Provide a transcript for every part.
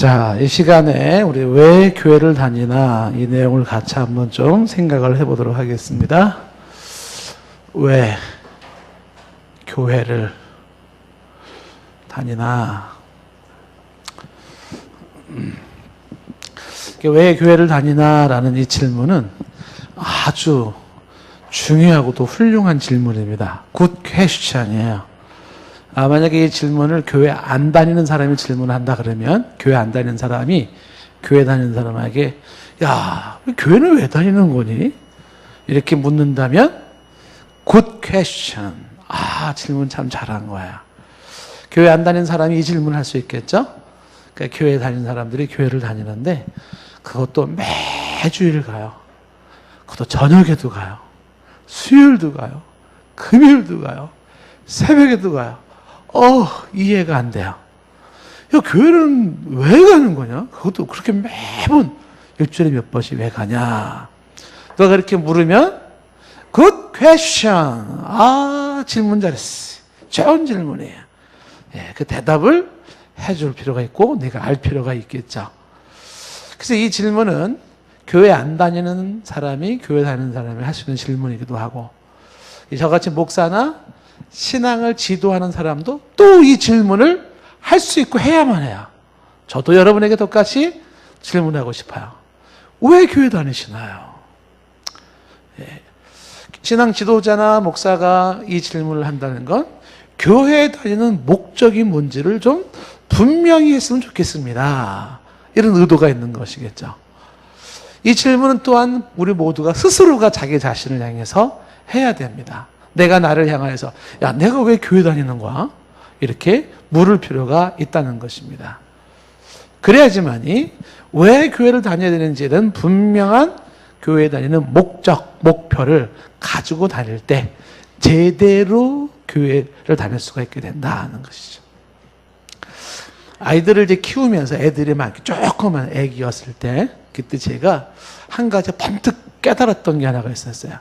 자, 이 시간에 우리 왜 교회를 다니나 이 내용을 같이 한번 좀 생각을 해보도록 하겠습니다. 왜 교회를 다니나? 왜 교회를 다니나라는 이 질문은 아주 중요하고도 훌륭한 질문입니다. 굿 퀘스천이에요. 만약에 이 질문을 교회 안 다니는 사람이 질문한다 그러면 교회 안 다니는 사람이 교회 다니는 사람에게 야, 교회는 왜 다니는 거니? 이렇게 묻는다면 굿 퀘스천. 질문 참 잘한 거야. 교회 안 다니는 사람이 이 질문을 할 수 있겠죠? 그러니까 교회 다니는 사람들이 교회를 다니는데 그것도 매주일 가요. 그것도 저녁에도 가요. 수요일도 가요. 금요일도 가요. 새벽에도 가요. 이해가 안 돼요. 야, 교회는 왜 가는 거냐? 그것도 그렇게 매번 일주일에 몇 번씩 왜 가냐? 너가 이렇게 물으면 good question. 질문 잘했어. 좋은 질문이에요. 그 대답을 해줄 필요가 있고 네가 알 필요가 있겠죠. 그래서 이 질문은 교회 안 다니는 사람이 교회 다니는 사람이 할 수 있는 질문이기도 하고 저같이 목사나 신앙을 지도하는 사람도 또 이 질문을 할 수 있고 해야만 해요. 저도 여러분에게 똑같이 질문하고 싶어요. 왜 교회 다니시나요? 신앙 지도자나 목사가 이 질문을 한다는 건 교회에 다니는 목적이 뭔지를 좀 분명히 했으면 좋겠습니다. 이런 의도가 있는 것이겠죠. 이 질문은 또한 우리 모두가 스스로가 자기 자신을 향해서 해야 됩니다. 내가 나를 향하여서 야, 내가 왜 교회 다니는 거야? 이렇게 물을 필요가 있다는 것입니다. 그래야지만이 왜 교회를 다녀야 되는지는 분명한 교회에 다니는 목적, 목표를 가지고 다닐 때 제대로 교회를 다닐 수가 있게 된다는 것이죠. 아이들을 이제 키우면서 애들이 막 조그만 애기였을 때 그때 제가 한 가지 번뜩 깨달았던 게 하나가 있었어요.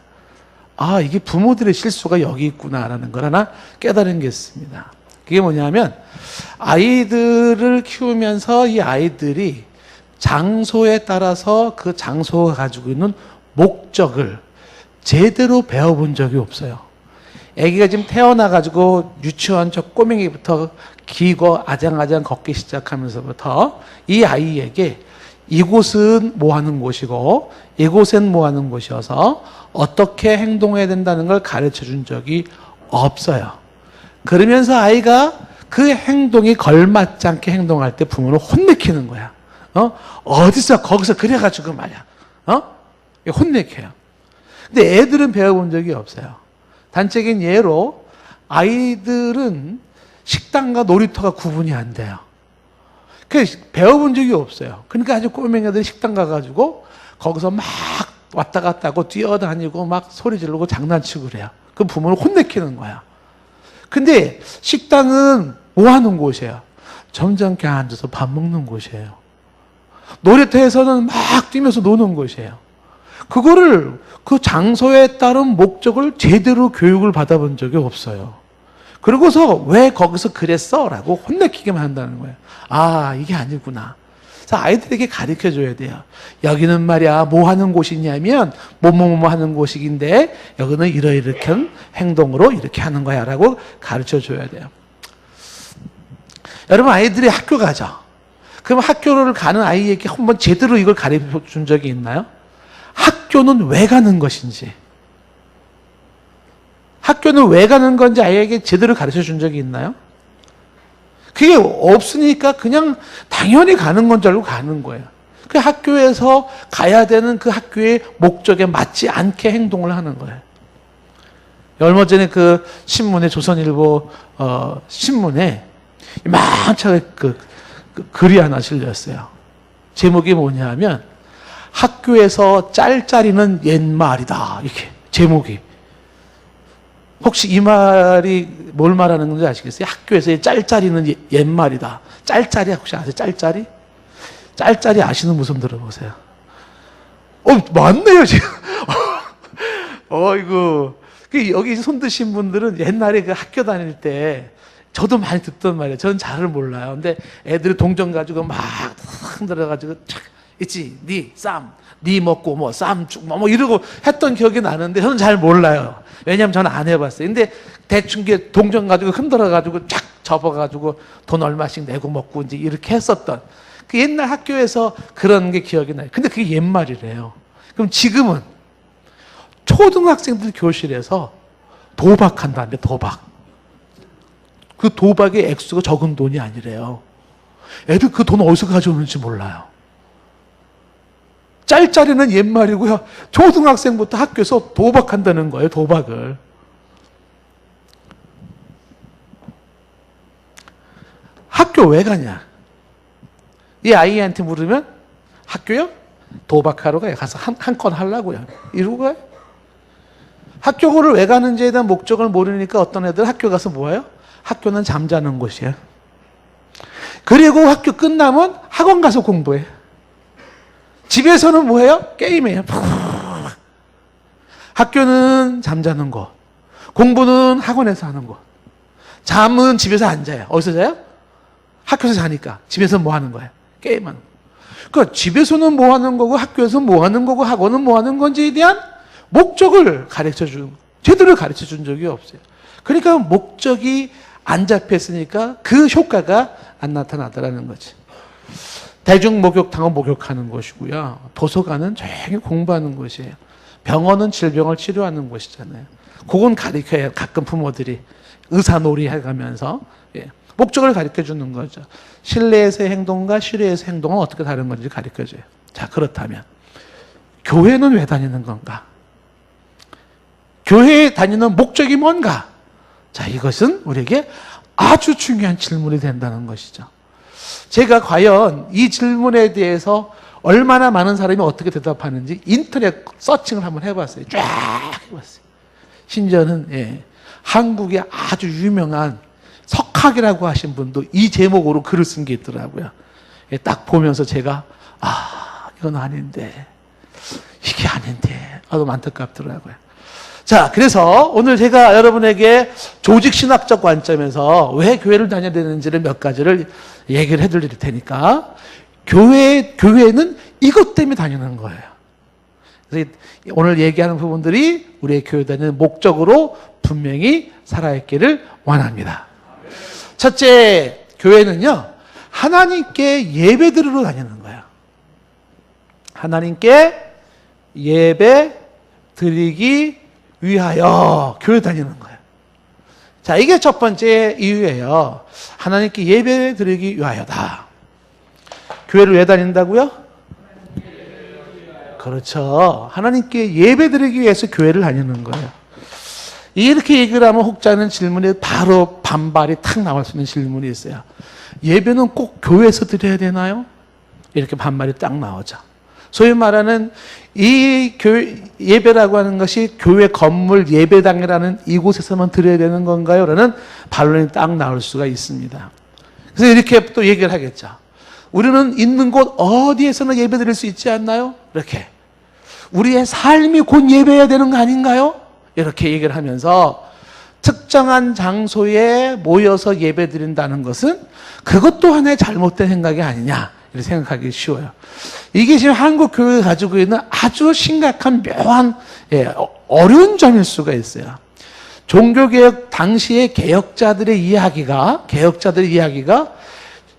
이게 부모들의 실수가 여기 있구나라는 걸 하나 깨달은 게 있습니다. 그게 뭐냐면 아이들을 키우면서 이 아이들이 장소에 따라서 그 장소가 가지고 있는 목적을 제대로 배워본 적이 없어요. 아기가 지금 태어나가지고 유치원 저 꼬맹이부터 기고 아장아장 걷기 시작하면서부터 이 아이에게 이곳은 뭐 하는 곳이고 이곳은 뭐 하는 곳이어서 어떻게 행동해야 된다는 걸 가르쳐 준 적이 없어요. 그러면서 아이가 그 행동이 걸맞지 않게 행동할 때 부모는 혼내키는 거야. 어디서 거기서 그래가지고 말이야. 혼내켜요. 근데 애들은 배워본 적이 없어요. 단적인 예로 아이들은 식당과 놀이터가 구분이 안 돼요. 배워본 적이 없어요. 그러니까 아주 꼬맹이들이 식당 가가지고 거기서 막 왔다 갔다 하고 뛰어다니고 막 소리 지르고 장난치고 그래요. 그 부모는 혼내키는 거야. 근데 식당은 뭐 하는 곳이에요? 점잖게 앉아서 밥 먹는 곳이에요. 놀이터에서는 막 뛰면서 노는 곳이에요. 그거를 그 장소에 따른 목적을 제대로 교육을 받아본 적이 없어요. 그러고서 왜 거기서 그랬어? 라고 혼내키기만 한다는 거예요. 이게 아니구나. 그래서 아이들에게 가르쳐 줘야 돼요. 여기는 말이야, 뭐 하는 곳이냐면, 뭐뭐뭐 하는 곳인데, 여기는 이러이렇게 행동으로 이렇게 하는 거야. 라고 가르쳐 줘야 돼요. 여러분, 아이들이 학교 가죠? 그럼 학교를 가는 아이에게 한번 제대로 이걸 가르쳐 준 적이 있나요? 학교는 왜 가는 것인지, 학교는 왜 가는 건지 아이에게 제대로 가르쳐 준 적이 있나요? 그게 없으니까 그냥 당연히 가는 건 줄 알고 가는 거예요. 그 학교에서 가야 되는 그 학교의 목적에 맞지 않게 행동을 하는 거예요. 얼마 전에 그 신문에, 조선일보 신문에 이만차게 그 글이 하나 실렸어요. 제목이 뭐냐면 학교에서 짤짤이는 옛말이다. 이렇게 제목이. 혹시 이 말이 뭘 말하는 건지 아시겠어요? 학교에서의 짤짤이는 옛말이다. 짤짤이 혹시 아세요? 짤짤이? 짤짤이 아시는 분 좀 들어보세요. 맞네요, 지금. 이거. 여기 손 드신 분들은 옛날에 그 학교 다닐 때 저도 많이 듣던 말이에요. 저는 잘을 몰라요. 근데 애들이 동전 가지고 막 흔들어가지고 착 있지, 니 먹고 뭐 쌈 쭉 뭐 이러고 했던 기억이 나는데 저는 잘 몰라요. 왜냐면 저는 안 해봤어요. 근데 대충 게 동전 가지고 흔들어가지고 쫙 접어가지고 돈 얼마씩 내고 먹고 이제 이렇게 했었던 그 옛날 학교에서 그런 게 기억이 나요. 근데 그게 옛말이래요. 그럼 지금은 초등학생들 교실에서 도박한다는데 도박. 그 도박의 액수가 적은 돈이 아니래요. 애들 그 돈 어디서 가져오는지 몰라요. 짤짤이는 옛말이고요. 초등학생부터 학교에서 도박한다는 거예요. 도박을. 학교 왜 가냐? 이 아이한테 물으면 학교요? 도박하러 가요. 가서 한 건 하려고요. 이러고 가요. 학교를 왜 가는지에 대한 목적을 모르니까 어떤 애들 학교 가서 뭐예요? 학교는 잠자는 곳이에요. 그리고 학교 끝나면 학원 가서 공부해. 집에서는 뭐해요? 게임해요. 학교는 잠자는 곳, 공부는 학원에서 하는 곳, 잠은 집에서 안 자요. 어디서 자요? 학교에서 자니까. 집에서 뭐 하는 거예요? 게임하는 거. 그러니까 집에서는 뭐 하는 거고 학교에서는 뭐 하는 거고 학원은 뭐 하는 건지에 대한 목적을 제대로 가르쳐 준 적이 없어요. 그러니까 목적이 안 잡혔으니까 그 효과가 안 나타나더라는 거지. 대중목욕탕은 목욕하는 곳이고요. 도서관은 조용히 공부하는 곳이에요. 병원은 질병을 치료하는 곳이잖아요. 그건 가르쳐야 가끔 부모들이 의사놀이 해가면서 목적을 가르쳐주는 거죠. 실내에서의 행동과 실외에서의 행동은 어떻게 다른 건지 가르쳐줘요. 자, 그렇다면 교회는 왜 다니는 건가? 교회에 다니는 목적이 뭔가? 자, 이것은 우리에게 아주 중요한 질문이 된다는 것이죠. 제가 과연 이 질문에 대해서 얼마나 많은 사람이 어떻게 대답하는지 인터넷 서칭을 한번 해봤어요. 쫙 해봤어요. 심지어는 한국의 아주 유명한 석학이라고 하신 분도 이 제목으로 글을 쓴 게 있더라고요. 딱 보면서 제가 이건 아닌데 이게 아닌데 너무 안타깝더라고요. 자, 그래서 오늘 제가 여러분에게 조직신학적 관점에서 왜 교회를 다녀야 되는지를 몇 가지를 얘기를 해드릴 테니까 교회는 이것 때문에 다니는 거예요. 그래서 오늘 얘기하는 부분들이 우리의 교회 다니는 목적으로 분명히 살아있기를 원합니다. 첫째, 교회는요, 하나님께 예배드리러 다니는 거예요. 하나님께 예배 드리기 위하여 교회 다니는 거예요. 자, 이게 첫 번째 이유예요. 하나님께 예배 드리기 위하여다. 교회를 왜 다닌다고요? 그렇죠. 하나님께 예배 드리기 위해서 교회를 다니는 거예요. 이렇게 얘기를 하면 혹자는 질문에 바로 반발이 탁 나올 수 있는 질문이 있어요. 예배는 꼭 교회에서 드려야 되나요? 이렇게 반발이 딱 나오죠. 소위 말하는 이 예배라고 하는 것이 교회 건물 예배당이라는 이곳에서만 드려야 되는 건가요? 라는 반론이 딱 나올 수가 있습니다. 그래서 이렇게 또 얘기를 하겠죠. 우리는 있는 곳 어디에서나 예배 드릴 수 있지 않나요? 이렇게. 우리의 삶이 곧 예배해야 되는 거 아닌가요? 이렇게 얘기를 하면서 특정한 장소에 모여서 예배 드린다는 것은 그것도 하나의 잘못된 생각이 아니냐 이렇게 생각하기 쉬워요. 이게 지금 한국 교회가 가지고 있는 아주 심각한 묘한 어려운 점일 수가 있어요. 종교개혁 당시의 개혁자들의 이야기가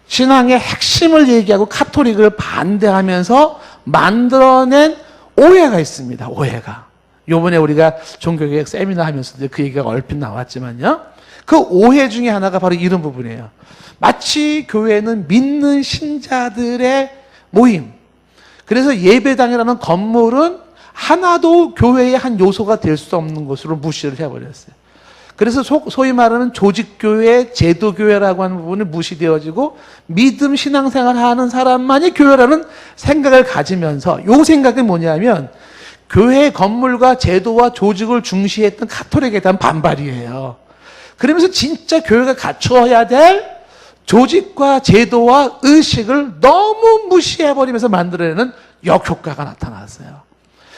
신앙의 핵심을 얘기하고 카톨릭을 반대하면서 만들어낸 오해가 있습니다. 오해가. 요번에 우리가 종교개혁 세미나 하면서 그 얘기가 얼핏 나왔지만요. 그 오해 중에 하나가 바로 이런 부분이에요. 마치 교회는 믿는 신자들의 모임. 그래서 예배당이라는 건물은 하나도 교회의 한 요소가 될 수 없는 것으로 무시를 해버렸어요. 그래서 소위 말하는 조직교회, 제도교회라고 하는 부분이 무시되어지고 믿음 신앙생활 하는 사람만이 교회라는 생각을 가지면서 요 생각이 뭐냐면 교회 건물과 제도와 조직을 중시했던 카톨릭에 대한 반발이에요. 그러면서 진짜 교회가 갖춰야 될 조직과 제도와 의식을 너무 무시해버리면서 만들어내는 역효과가 나타났어요.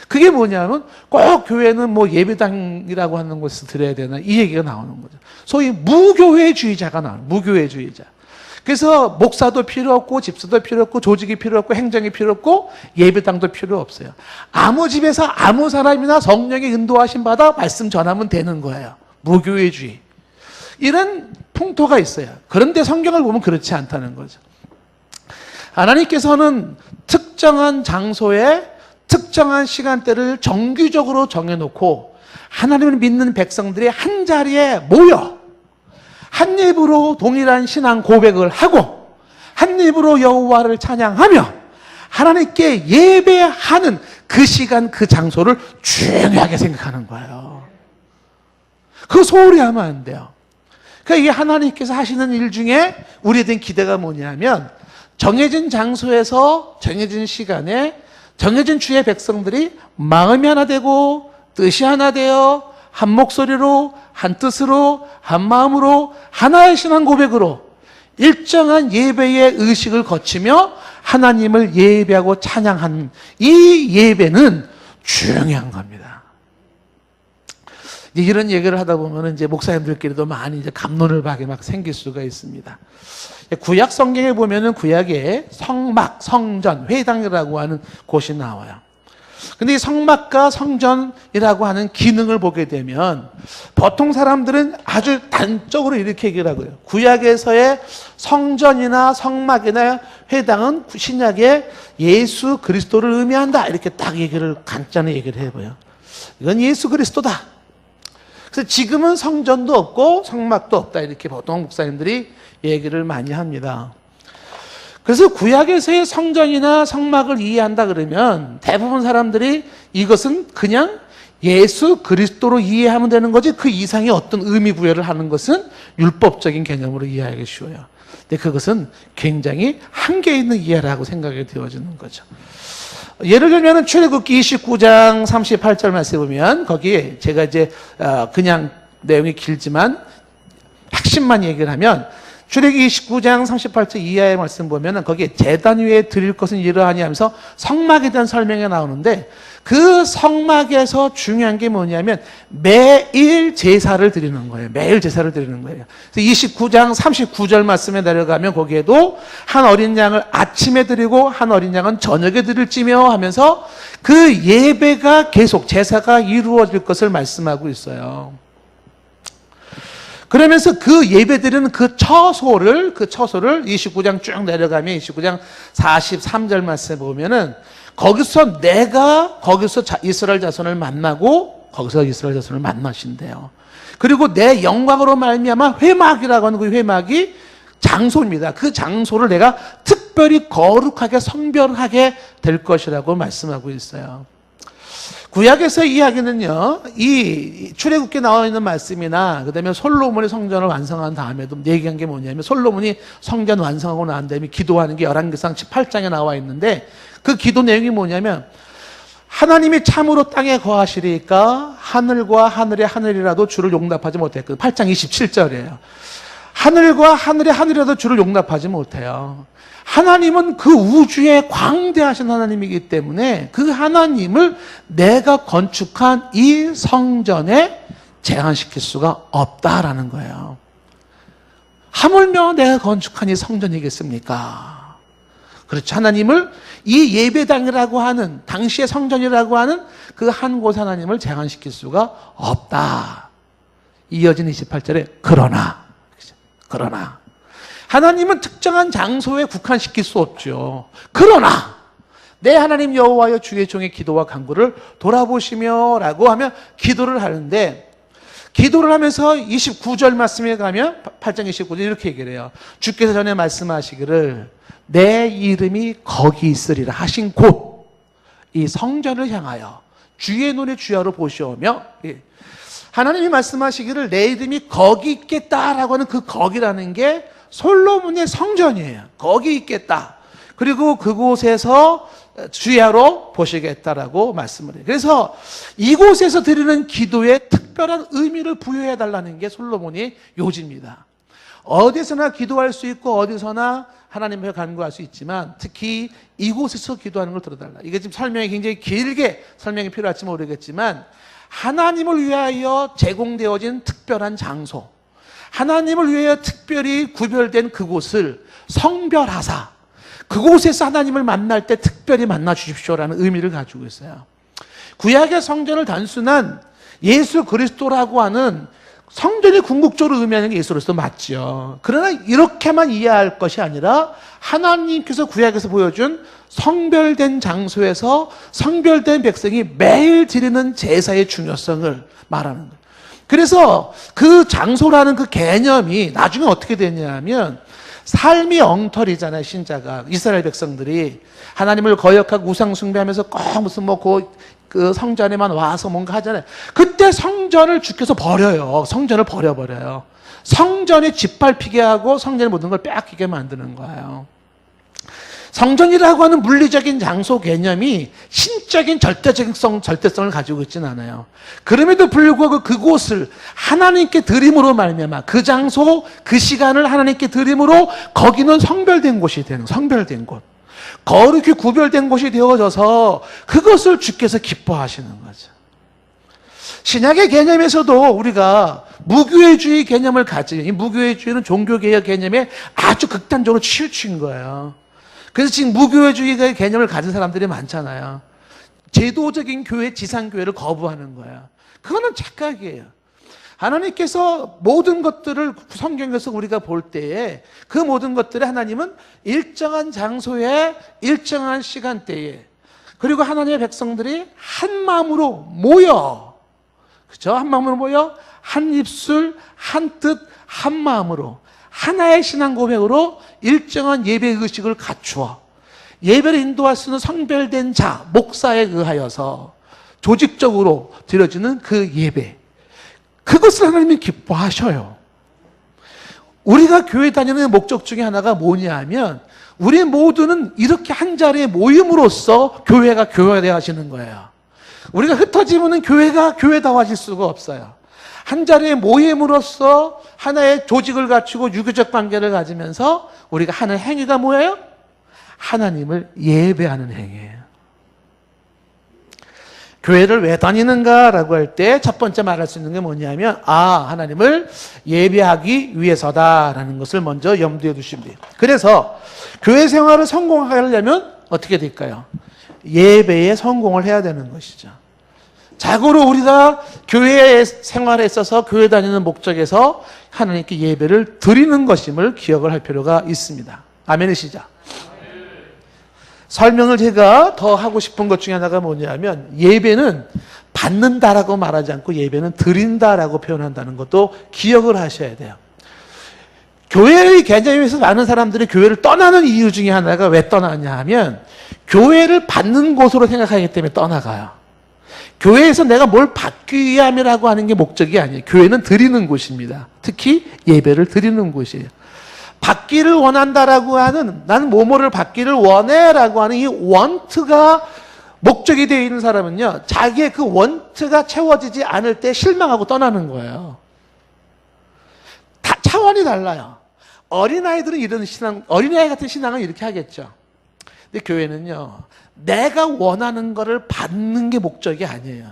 그게 뭐냐면 꼭 교회는 뭐 예배당이라고 하는 곳에서 드려야 되나 이 얘기가 나오는 거죠. 소위 무교회주의자가 나와요. 무교회주의자. 그래서 목사도 필요 없고 집사도 필요 없고 조직이 필요 없고 행정이 필요 없고 예배당도 필요 없어요. 아무 집에서 아무 사람이나 성령의 인도하심 받아 말씀 전하면 되는 거예요. 무교회주의. 이런 풍토가 있어요. 그런데 성경을 보면 그렇지 않다는 거죠. 하나님께서는 특정한 장소에 특정한 시간대를 정규적으로 정해놓고 하나님을 믿는 백성들이 한 자리에 모여 한 입으로 동일한 신앙 고백을 하고 한 입으로 여호와를 찬양하며 하나님께 예배하는 그 시간 그 장소를 중요하게 생각하는 거예요. 그거 소홀히 하면 안 돼요. 그러니까 이게 하나님께서 하시는 일 중에 우리에 대한 기대가 뭐냐면 정해진 장소에서 정해진 시간에 정해진 주의 백성들이 마음이 하나 되고 뜻이 하나 되어 한 목소리로 한 뜻으로 한 마음으로 하나의 신앙 고백으로 일정한 예배의 의식을 거치며 하나님을 예배하고 찬양하는 이 예배는 중요한 겁니다. 이런 얘기를 하다 보면 이제 목사님들끼리도 많이 이제 갑론을 박이 막 생길 수가 있습니다. 구약 성경에 보면은 구약에 성막, 성전, 회당이라고 하는 곳이 나와요. 근데 이 성막과 성전이라고 하는 기능을 보게 되면 보통 사람들은 아주 단적으로 이렇게 얘기를 하고요. 구약에서의 성전이나 성막이나 회당은 신약의 예수 그리스도를 의미한다. 이렇게 딱 얘기를 간단히 얘기를 해봐요. 이건 예수 그리스도다. 그래서 지금은 성전도 없고 성막도 없다. 이렇게 보통 목사님들이 얘기를 많이 합니다. 그래서 구약에서의 성전이나 성막을 이해한다 그러면 대부분 사람들이 이것은 그냥 예수 그리스도로 이해하면 되는 거지 그 이상의 어떤 의미 부여를 하는 것은 율법적인 개념으로 이해하기 쉬워요. 근데 그것은 굉장히 한계 있는 이해라고 생각이 되어지는 거죠. 예를 들면 출애굽기 29장 38절 말씀에 보면 거기에 제가 이제 그냥 내용이 길지만 핵심만 얘기를 하면 출애굽기 29장 38절 이하의 말씀 보면은 거기에 제단 위에 드릴 것은 이러하니 하면서 성막에 대한 설명이 나오는데 그 성막에서 중요한 게 뭐냐면 매일 제사를 드리는 거예요. 매일 제사를 드리는 거예요. 그래서 29장 39절 말씀에 내려가면 거기에도 한 어린 양을 아침에 드리고 한 어린 양은 저녁에 드릴지며 하면서 그 예배가 계속 제사가 이루어질 것을 말씀하고 있어요. 그러면서 그 예배드리는 그 처소를 29장 쭉 내려가면 29장 43절 말씀에 보면은 거기서 이스라엘 자손을 만나고 거기서 이스라엘 자손을 만나신대요. 그리고 내 영광으로 말미암아 회막이라고 하는 그 회막이 장소입니다. 그 장소를 내가 특별히 거룩하게 성별하게 될 것이라고 말씀하고 있어요. 구약에서 이야기는요, 이 출애굽기에 나와 있는 말씀이나 그다음에 솔로몬이 성전을 완성한 다음에도 얘기한 게 뭐냐면 솔로몬이 성전 완성하고 난 다음에 기도하는 게 열왕기상 18장에 나와 있는데 그 기도 내용이 뭐냐면 하나님이 참으로 땅에 거하시리까 하늘과 하늘의 하늘이라도 주를 용납하지 못했거든요. 8장 27절이에요. 하늘과 하늘의 하늘이라도 주를 용납하지 못해요. 하나님은 그 우주의 광대하신 하나님이기 때문에 그 하나님을 내가 건축한 이 성전에 제한시킬 수가 없다라는 거예요. 하물며 내가 건축한 이 성전이겠습니까? 그렇죠. 하나님을 이 예배당이라고 하는 당시의 성전이라고 하는 그 한 곳 하나님을 제한시킬 수가 없다. 이어진 28절에 그러나 하나님은 특정한 장소에 국한시킬 수 없죠. 그러나 내 하나님 여호와여 주의 종의 기도와 간구를 돌아보시며 라고 하며 기도를 하는데 기도를 하면서 29절 말씀에 가면 8장 29절 이렇게 얘기를 해요. 주께서 전에 말씀하시기를 내 이름이 거기 있으리라 하신 곳 이 성전을 향하여 주의 눈의 주야로 보시오며 하나님이 말씀하시기를 내 이름이 거기 있겠다라고 하는 그 거기라는 게 솔로몬의 성전이에요. 거기 있겠다. 그리고 그곳에서 주야로 보시겠다라고 말씀을 해요. 그래서 이곳에서 드리는 기도에 특별한 의미를 부여해달라는 게 솔로몬의 요지입니다. 어디서나 기도할 수 있고 어디서나 하나님께 간구할 수 있지만 특히 이곳에서 기도하는 걸 들어달라. 이게 지금 설명이 굉장히 길게 설명이 필요할지 모르겠지만 하나님을 위하여 제공되어진 특별한 장소, 하나님을 위하여 특별히 구별된 그곳을 성별하사 그곳에서 하나님을 만날 때 특별히 만나 주십시오라는 의미를 가지고 있어요. 구약의 성전을 단순한 예수 그리스도라고 하는 성전이 궁극적으로 의미하는 게 예수 그리스도 맞죠. 그러나 이렇게만 이해할 것이 아니라 하나님께서 구약에서 보여준 성별된 장소에서 성별된 백성이 매일 드리는 제사의 중요성을 말하는 거예요. 그래서 그 장소라는 그 개념이 나중에 어떻게 되냐면 삶이 엉터리잖아요. 신자가 이스라엘 백성들이 하나님을 거역하고 우상 숭배하면서 꼭 무슨 그 성전에만 와서 뭔가 하잖아요. 그때 성전을 주께서 버려요. 성전을 버려버려요. 성전에 짓밟히게 하고 성전의 모든 걸 빼앗기게 만드는 거예요. 성전이라고 하는 물리적인 장소 개념이 신적인 절대성을 가지고 있지는 않아요. 그럼에도 불구하고 그곳을 하나님께 드림으로 말미암아 그 장소, 그 시간을 하나님께 드림으로 거기는 성별된 곳이 되는, 성별된 곳. 거룩히 구별된 곳이 되어져서 그것을 주께서 기뻐하시는 거죠. 신약의 개념에서도 우리가 무교회주의 개념을 가지고, 이 무교회주의는 종교개혁 개념에 아주 극단적으로 치우친 거예요. 그래서 지금 무교회주의의 개념을 가진 사람들이 많잖아요. 제도적인 교회, 지상교회를 거부하는 거예요. 그거는 착각이에요. 하나님께서 모든 것들을 성경에서 우리가 볼 때에 그 모든 것들을 하나님은 일정한 장소에 일정한 시간대에 그리고 하나님의 백성들이 한 마음으로 모여, 그렇죠? 한 마음으로 모여 한 입술, 한 뜻, 한 마음으로 하나의 신앙 고백으로 일정한 예배 의식을 갖추어 예배를 인도할 수 있는 성별된 자, 목사에 의하여서 조직적으로 드려지는 그 예배, 그것을 하나님이 기뻐하셔요. 우리가 교회 다니는 목적 중에 하나가 뭐냐 하면 우리 모두는 이렇게 한 자리에 모임으로써 교회가 교회되어 하시는 거예요. 우리가 흩어지면 교회가 교회다워질 수가 없어요. 한 자리에 모임으로써 하나의 조직을 갖추고 유교적 관계를 가지면서 우리가 하는 행위가 뭐예요? 하나님을 예배하는 행위예요. 교회를 왜 다니는가라고 할 때 첫 번째 말할 수 있는 게 뭐냐면 하나님을 예배하기 위해서다라는 것을 먼저 염두에 두시면 돼요. 그래서 교회 생활을 성공하려면 어떻게 될까요? 예배에 성공을 해야 되는 것이죠. 자고로 우리가 교회 생활에 있어서 교회 다니는 목적에서 하나님께 예배를 드리는 것임을 기억을 할 필요가 있습니다. 아멘이시죠? 설명을 제가 더 하고 싶은 것 중에 하나가 뭐냐면 예배는 받는다라고 말하지 않고 예배는 드린다라고 표현한다는 것도 기억을 하셔야 돼요. 교회의 개념에서 많은 사람들이 교회를 떠나는 이유 중에 하나가 왜 떠나냐 하면 교회를 받는 곳으로 생각하기 때문에 떠나가요. 교회에서 내가 뭘 받기 위함이라고 하는 게 목적이 아니에요. 교회는 드리는 곳입니다. 특히 예배를 드리는 곳이에요. 받기를 원한다라고 하는, 나는 뭐뭐를 받기를 원해라고 하는 이 원트가 목적이 되어 있는 사람은요, 자기의 그 원트가 채워지지 않을 때 실망하고 떠나는 거예요. 다 차원이 달라요. 어린아이들은 이런 신앙, 어린아이 같은 신앙은 이렇게 하겠죠. 근데 교회는요, 내가 원하는 거를 받는 게 목적이 아니에요.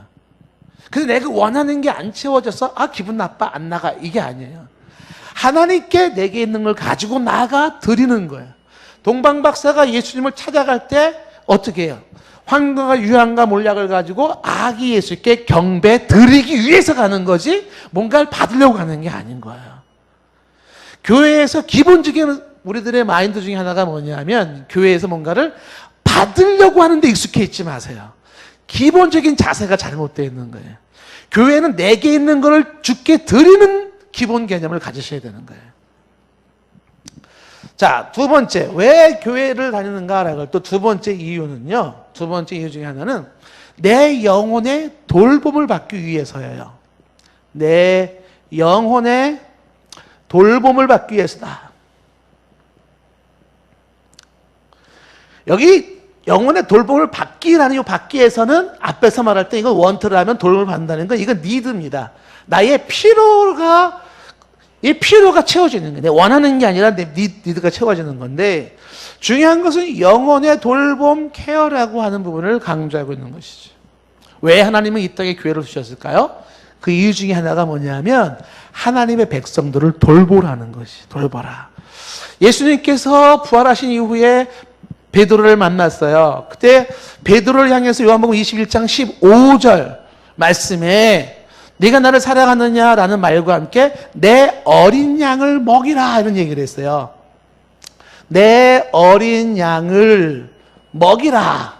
그래서 내가 원하는 게 안 채워져서 기분 나빠, 안 나가, 이게 아니에요. 하나님께 내게 있는 걸 가지고 나가 드리는 거예요. 동방박사가 예수님을 찾아갈 때 어떻게 해요? 황금과 유향과 몰약을 가지고 아기 예수께 경배 드리기 위해서 가는 거지 뭔가를 받으려고 가는 게 아닌 거예요. 교회에서 기본적인 우리들의 마인드 중에 하나가 뭐냐면 교회에서 뭔가를 받으려고 하는데 익숙해 있지 마세요. 기본적인 자세가 잘못되어 있는 거예요. 교회는 내게 있는 것을 주께 드리는 기본 개념을 가지셔야 되는 거예요. 자, 두 번째, 왜 교회를 다니는가라고 할 때 두 번째 이유는요, 두 번째 이유 중에 하나는 내 영혼의 돌봄을 받기 위해서예요. 내 영혼의 돌봄을 받기 위해서다. 여기 영혼의 돌봄을 받기라는 이 받기에서는 앞에서 말할 때 이건 원트를 하면 돌봄을 받는다는 건 이건 니드입니다. 나의 이 필요가 채워지는 거예요. 내가 원하는 게 아니라 내 니드가 채워지는 건데 중요한 것은 영혼의 돌봄, 케어라고 하는 부분을 강조하고 있는 것이죠. 왜 하나님은 이 땅에 교회를 두셨을까요? 그 이유 중에 하나가 뭐냐면 하나님의 백성들을 돌보라는 것이, 돌보라. 예수님께서 부활하신 이후에 베드로를 만났어요. 그때 베드로를 향해서 요한복음 21장 15절 말씀에 네가 나를 사랑하느냐라는 말과 함께 내 어린 양을 먹이라 이런 얘기를 했어요. 내 어린 양을 먹이라.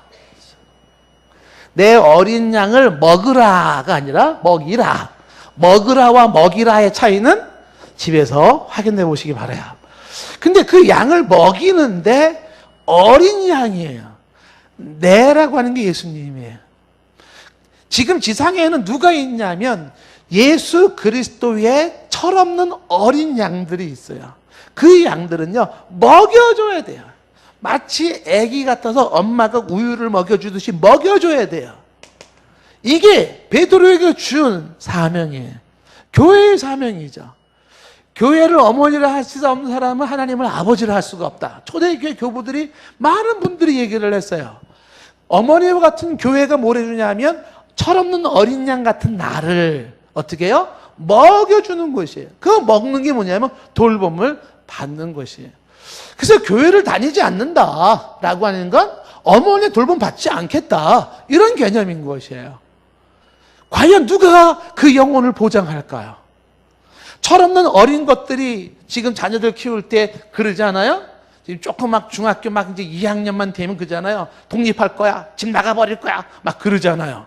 내 어린 양을 먹으라가 아니라 먹이라. 먹으라와 먹이라의 차이는 집에서 확인해 보시기 바라요. 근데 그 양을 먹이는데 어린 양이에요. 내라고 하는 게 예수님이에요. 지금 지상에는 누가 있냐면 예수 그리스도의 철없는 어린 양들이 있어요. 그 양들은요, 먹여줘야 돼요. 마치 아기 같아서 엄마가 우유를 먹여주듯이 먹여줘야 돼요. 이게 베드로에게 준 사명이에요. 교회의 사명이죠. 교회를 어머니를 할 수 없는 사람은 하나님을 아버지를 할 수가 없다. 초대교회 교부들이 많은 분들이 얘기를 했어요. 어머니와 같은 교회가 뭘 해주냐면 철없는 어린 양 같은 나를 어떻게 해요? 먹여주는 것이에요. 그 먹는 게 뭐냐면 돌봄을 받는 것이에요. 그래서 교회를 다니지 않는다라고 하는 건 어머니의 돌봄 받지 않겠다 이런 개념인 것이에요. 과연 누가 그 영혼을 보장할까요? 철없는 어린 것들이 지금 자녀들 키울 때 그러잖아요. 지금 조금 막 중학교 막 이제 2학년만 되면 그러잖아요. 독립할 거야, 집 나가버릴 거야, 막 그러잖아요.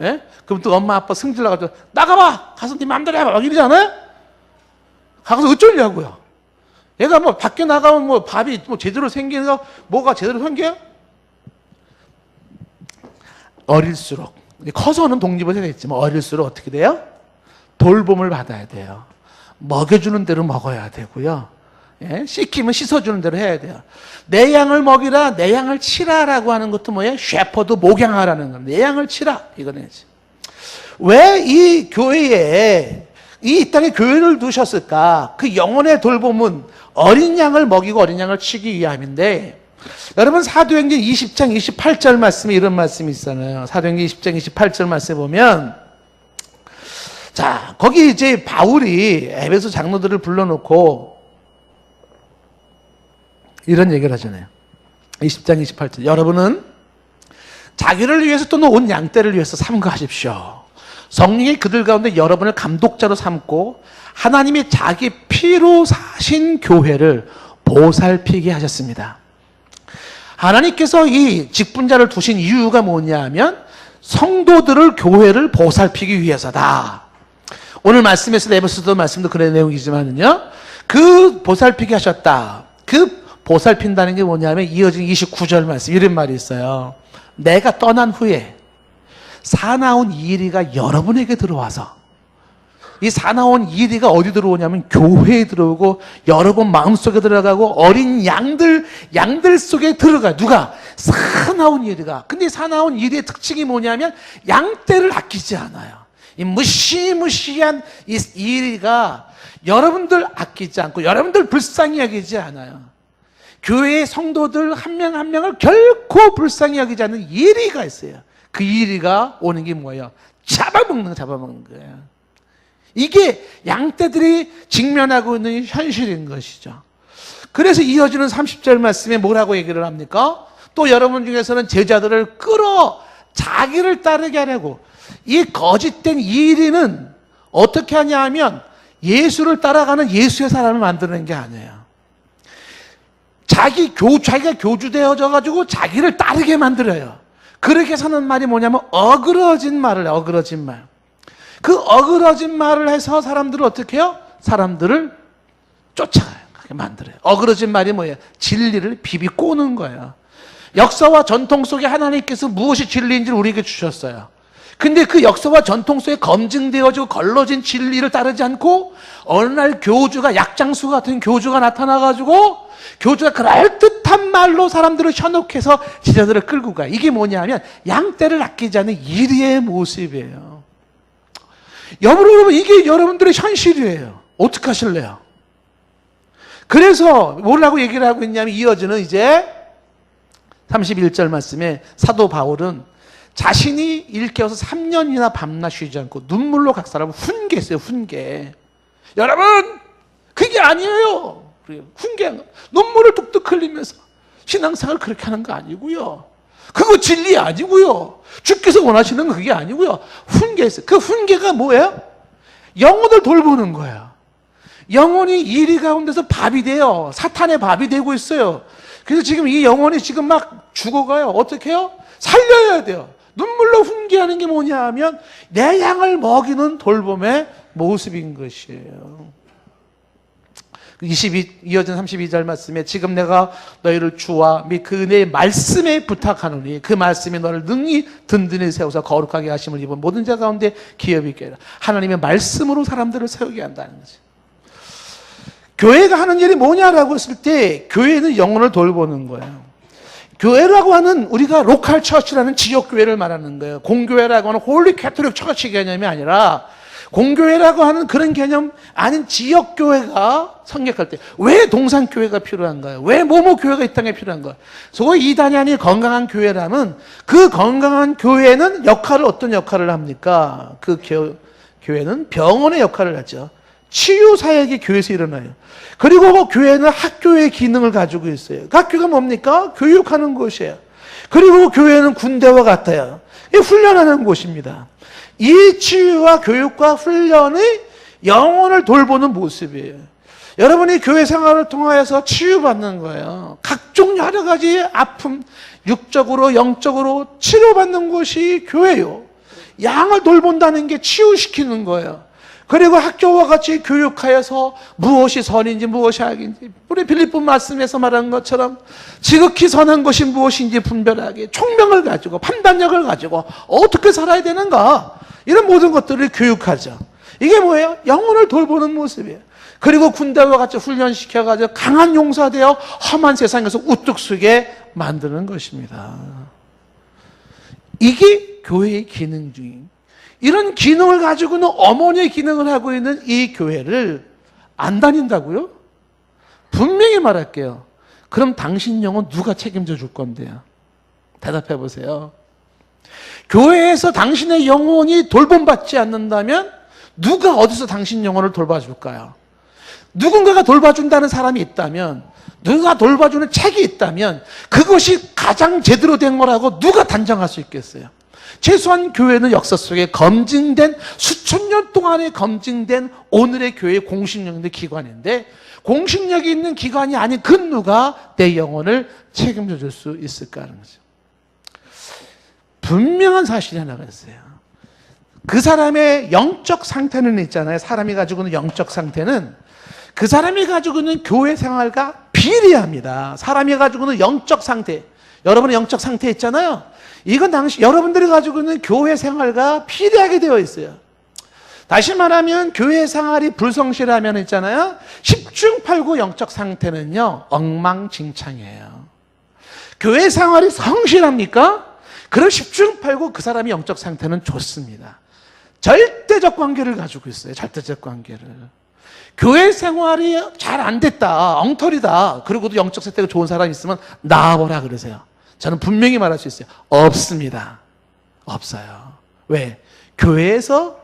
예? 그럼 또 엄마 아빠 승질 나가지고 나가봐, 가서 네 마음대로 해봐, 막 이러잖아요. 가서 어쩌려고요? 얘가 뭐 밖에 나가면 뭐 밥이 뭐 제대로 생기는 거, 뭐가 제대로 생겨요? 어릴수록, 커서는 독립을 해야겠지만 어릴수록 어떻게 돼요? 돌봄을 받아야 돼요. 먹여주는 대로 먹어야 되고요. 예? 씻기면 씻어주는 대로 해야 돼요. 내 양을 먹이라, 내 양을 치라라고 하는 것도 뭐예요? 셰퍼드 목양하라는 겁니다. 내 양을 치라 이거는. 왜 이 교회에 이 땅에 교회를 두셨을까? 그 영혼의 돌봄은 어린 양을 먹이고 어린 양을 치기 위함인데, 여러분 사도행전 20장 28절 말씀에 이런 말씀이 있잖아요. 사도행전 20장 28절 말씀에 보면, 자, 거기 이제 바울이 에베소 장로들을 불러놓고 이런 얘기를 하잖아요. 20장 28절. 여러분은 자기를 위해서 또는 온 양떼를 위해서 삼가하십시오. 성령이 그들 가운데 여러분을 감독자로 삼고 하나님이 자기 피로 사신 교회를 보살피게 하셨습니다. 하나님께서 이 직분자를 두신 이유가 뭐냐면 성도들을, 교회를 보살피기 위해서다. 오늘 말씀에서 에베소서 말씀도 그런 내용이지만요, 그 보살피게 하셨다. 그 보살핀다는 게 뭐냐면 이어진 29절 말씀, 이런 말이 있어요. 내가 떠난 후에 사나운 이리가 여러분에게 들어와서, 이 사나운 이리가 어디 들어오냐면 교회에 들어오고 여러분 마음속에 들어가고 어린 양들 속에 들어가요. 누가? 사나운 이리가. 근데 사나운 이리의 특징이 뭐냐면 양떼를 아끼지 않아요. 이 무시무시한 이 이리가 여러분들 아끼지 않고 여러분들 불쌍히 여기지 않아요. 교회의 성도들 한 명 한 명을 결코 불쌍히 여기지 않는 이리가 있어요. 그 이리가 오는 게 뭐예요? 잡아먹는 거예요. 이게 양떼들이 직면하고 있는 현실인 것이죠. 그래서 이어지는 30절 말씀에 뭐라고 얘기를 합니까? 또 여러분 중에서는 제자들을 끌어 자기를 따르게 하려고, 이 거짓된 이리는 어떻게 하냐 하면 예수를 따라가는 예수의 사람을 만드는 게 아니에요. 자기가 교주되어져 가지고 자기를 따르게 만들어요. 그렇게 사는 말이 뭐냐면 어그러진 말을 해요. 어그러진 말. 그 어그러진 말을 해서 사람들을 어떻게 해요? 사람들을 쫓아가요. 그렇게 만들어요. 어그러진 말이 뭐예요? 진리를 비비 꼬는 거예요. 역사와 전통 속에 하나님께서 무엇이 진리인지를 우리에게 주셨어요. 근데 그 역사와 전통 속에 검증되어지고 걸러진 진리를 따르지 않고 어느 날 교주가, 약장수 같은 교주가 나타나가지고 교주가 그럴듯한 말로 사람들을 현혹해서 제자들을 끌고 가요. 이게 뭐냐면 양떼를 아끼지 않는 이리의 모습이에요. 여러분, 이게 여러분들의 현실이에요. 어떻게 하실래요? 그래서 뭐라고 얘기를 하고 있냐면 이어지는 이제 31절 말씀에 사도 바울은 자신이 일깨워서 3년이나 밤낮 쉬지 않고 눈물로 각 사람을 훈계했어요. 훈계. 여러분, 그게 아니에요. 훈계한 거. 눈물을 뚝뚝 흘리면서 신앙생활을 그렇게 하는 거 아니고요. 그거 진리 아니고요. 주께서 원하시는 건 그게 아니고요. 훈계했어요. 그 훈계가 뭐예요? 영혼을 돌보는 거예요. 영혼이 이리 가운데서 밥이 돼요. 사탄의 밥이 되고 있어요. 그래서 지금 이 영혼이 지금 막 죽어가요. 어떻게 해요? 살려야 돼요. 눈물로 훈계하는 게 뭐냐 하면 내 양을 먹이는 돌봄의 모습인 것이에요. 이어진 32절 말씀에 지금 내가 너희를 주와 및 그 은혜의 말씀에 부탁하노니 그 말씀이 너를 능히 든든히 세워서 거룩하게 하심을 입은 모든 자 가운데 기업이 있게 하라. 하나님의 말씀으로 사람들을 세우게 한다는 거죠. 교회가 하는 일이 뭐냐라고 했을 때 교회는 영혼을 돌보는 거예요. 교회라고 하는 우리가 로컬 처치라는 지역 교회를 말하는 거예요. 공교회라고 하는 홀리 캐토릭 처치 개념이 아니라 공교회라고 하는 그런 개념 아닌 지역 교회가 성격할 때 왜 동산 교회가 필요한가요? 왜 뭐뭐 교회가 이 땅에 필요한가요? 소위 이단이 아닌 건강한 교회라면 그 건강한 교회는 어떤 역할을 합니까? 그 교회는 병원의 역할을 하죠. 치유 사역이 교회에서 일어나요. 그리고 그 교회는 학교의 기능을 가지고 있어요. 학교가 뭡니까? 교육하는 곳이에요. 그리고 교회는 군대와 같아요. 훈련하는 곳입니다. 이 치유와 교육과 훈련이 영혼을 돌보는 모습이에요. 여러분이 교회 생활을 통하여서 치유받는 거예요. 각종 여러 가지 아픔, 육적으로 영적으로 치료받는 곳이 교회요. 양을 돌본다는 게 치유시키는 거예요. 그리고 학교와 같이 교육하여서 무엇이 선인지 무엇이 악인지 우리 빌립보 말씀에서 말한 것처럼 지극히 선한 것이 무엇인지 분별하게 총명을 가지고 판단력을 가지고 어떻게 살아야 되는가 이런 모든 것들을 교육하죠. 이게 뭐예요? 영혼을 돌보는 모습이에요. 그리고 군대와 같이 훈련시켜가지고 강한 용사되어 험한 세상에서 우뚝 서게 만드는 것입니다. 이게 교회의 기능 중인 이런 기능을 가지고는 어머니의 기능을 하고 있는 이 교회를 안 다닌다고요? 분명히 말할게요. 그럼 당신 영혼 누가 책임져 줄 건데요? 대답해 보세요. 교회에서 당신의 영혼이 돌봄받지 않는다면 누가 어디서 당신 영혼을 돌봐줄까요? 누군가가 돌봐준다는 사람이 있다면 누가 돌봐주는 책이 있다면 그것이 가장 제대로 된 거라고 누가 단정할 수 있겠어요? 최소한 교회는 역사 속에 검증된 수천 년 동안에 검증된 오늘의 교회의 공식력 있는 기관인데 공식력이 있는 기관이 아닌 그 누가 내 영혼을 책임져 줄 수 있을까 하는 거죠. 분명한 사실이 하나가 있어요. 그 사람의 영적 상태는 있잖아요. 사람이 가지고 있는 영적 상태는 그 사람이 가지고 있는 교회 생활과 비례합니다. 사람이 가지고 있는 영적 상태, 여러분의 영적 상태 있잖아요. 이건 여러분들이 가지고 있는 교회 생활과 비례하게 되어 있어요. 다시 말하면 교회 생활이 불성실하면 있잖아요. 10중 8구 영적 상태는요, 엉망진창이에요. 교회 생활이 성실합니까? 그럼 10중 8구 그 사람의 영적 상태는 좋습니다. 절대적 관계를 가지고 있어요. 절대적 관계를. 교회 생활이 잘 안 됐다, 엉터리다, 그리고도 영적 상태가 좋은 사람이 있으면 나와보라 그러세요. 저는 분명히 말할 수 있어요. 없습니다. 없어요. 왜? 교회에서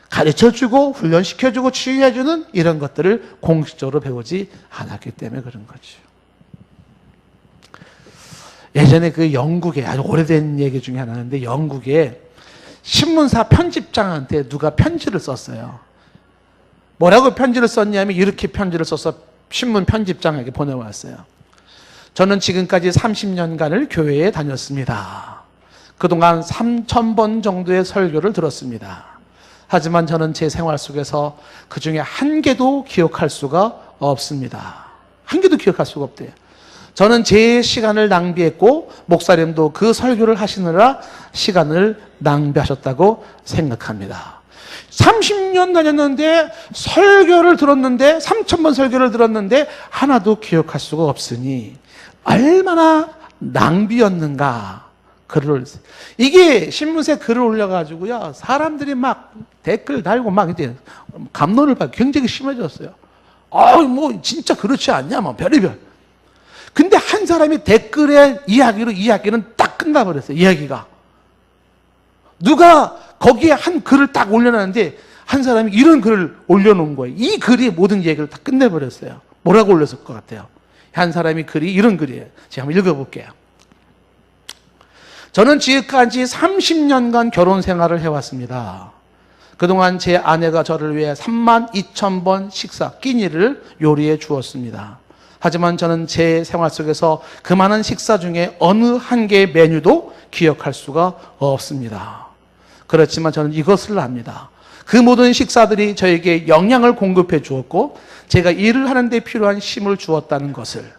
가르쳐주고 훈련시켜주고 치유해주는 이런 것들을 공식적으로 배우지 않았기 때문에 그런 거죠. 예전에 그 영국에 아주 오래된 얘기 중에 하나인데 영국에 신문사 편집장한테 누가 편지를 썼어요. 뭐라고 편지를 썼냐면 이렇게 편지를 써서 신문 편집장에게 보내왔어요. 저는 지금까지 30년간을 교회에 다녔습니다. 그동안 3,000번 정도의 설교를 들었습니다. 하지만 저는 제 생활 속에서 그 중에 한 개도 기억할 수가 없습니다. 한 개도 기억할 수가 없대요. 저는 제 시간을 낭비했고 목사님도 그 설교를 하시느라 시간을 낭비하셨다고 생각합니다. 30년 다녔는데 설교를 들었는데 3,000번 설교를 들었는데 하나도 기억할 수가 없으니 얼마나 낭비였는가. 글을 이게 신문사에 글을 올려가지고요 사람들이 막 댓글 달고 막 이제 감론을 받고 굉장히 심해졌어요. 뭐 진짜 그렇지 않냐 뭐 별의별. 근데 한 사람이 댓글의 이야기로 이야기는 딱 끝나버렸어요. 이야기가 누가 거기에 한 글을 딱 올려놨는데 한 사람이 이런 글을 올려놓은 거예요. 이 글이 모든 얘기를 다 끝내버렸어요. 뭐라고 올렸을 것 같아요? 한 사람이 글이 이런 글이에요. 제가 한번 읽어볼게요. 저는 지금까지 30년간 결혼 생활을 해왔습니다. 그동안 제 아내가 저를 위해 32,000번 식사, 끼니를 요리해 주었습니다. 하지만 저는 제 생활 속에서 그 많은 식사 중에 어느 한 개의 메뉴도 기억할 수가 없습니다. 그렇지만 저는 이것을 압니다. 그 모든 식사들이 저에게 영양을 공급해 주었고 제가 일을 하는 데 필요한 힘을 주었다는 것을.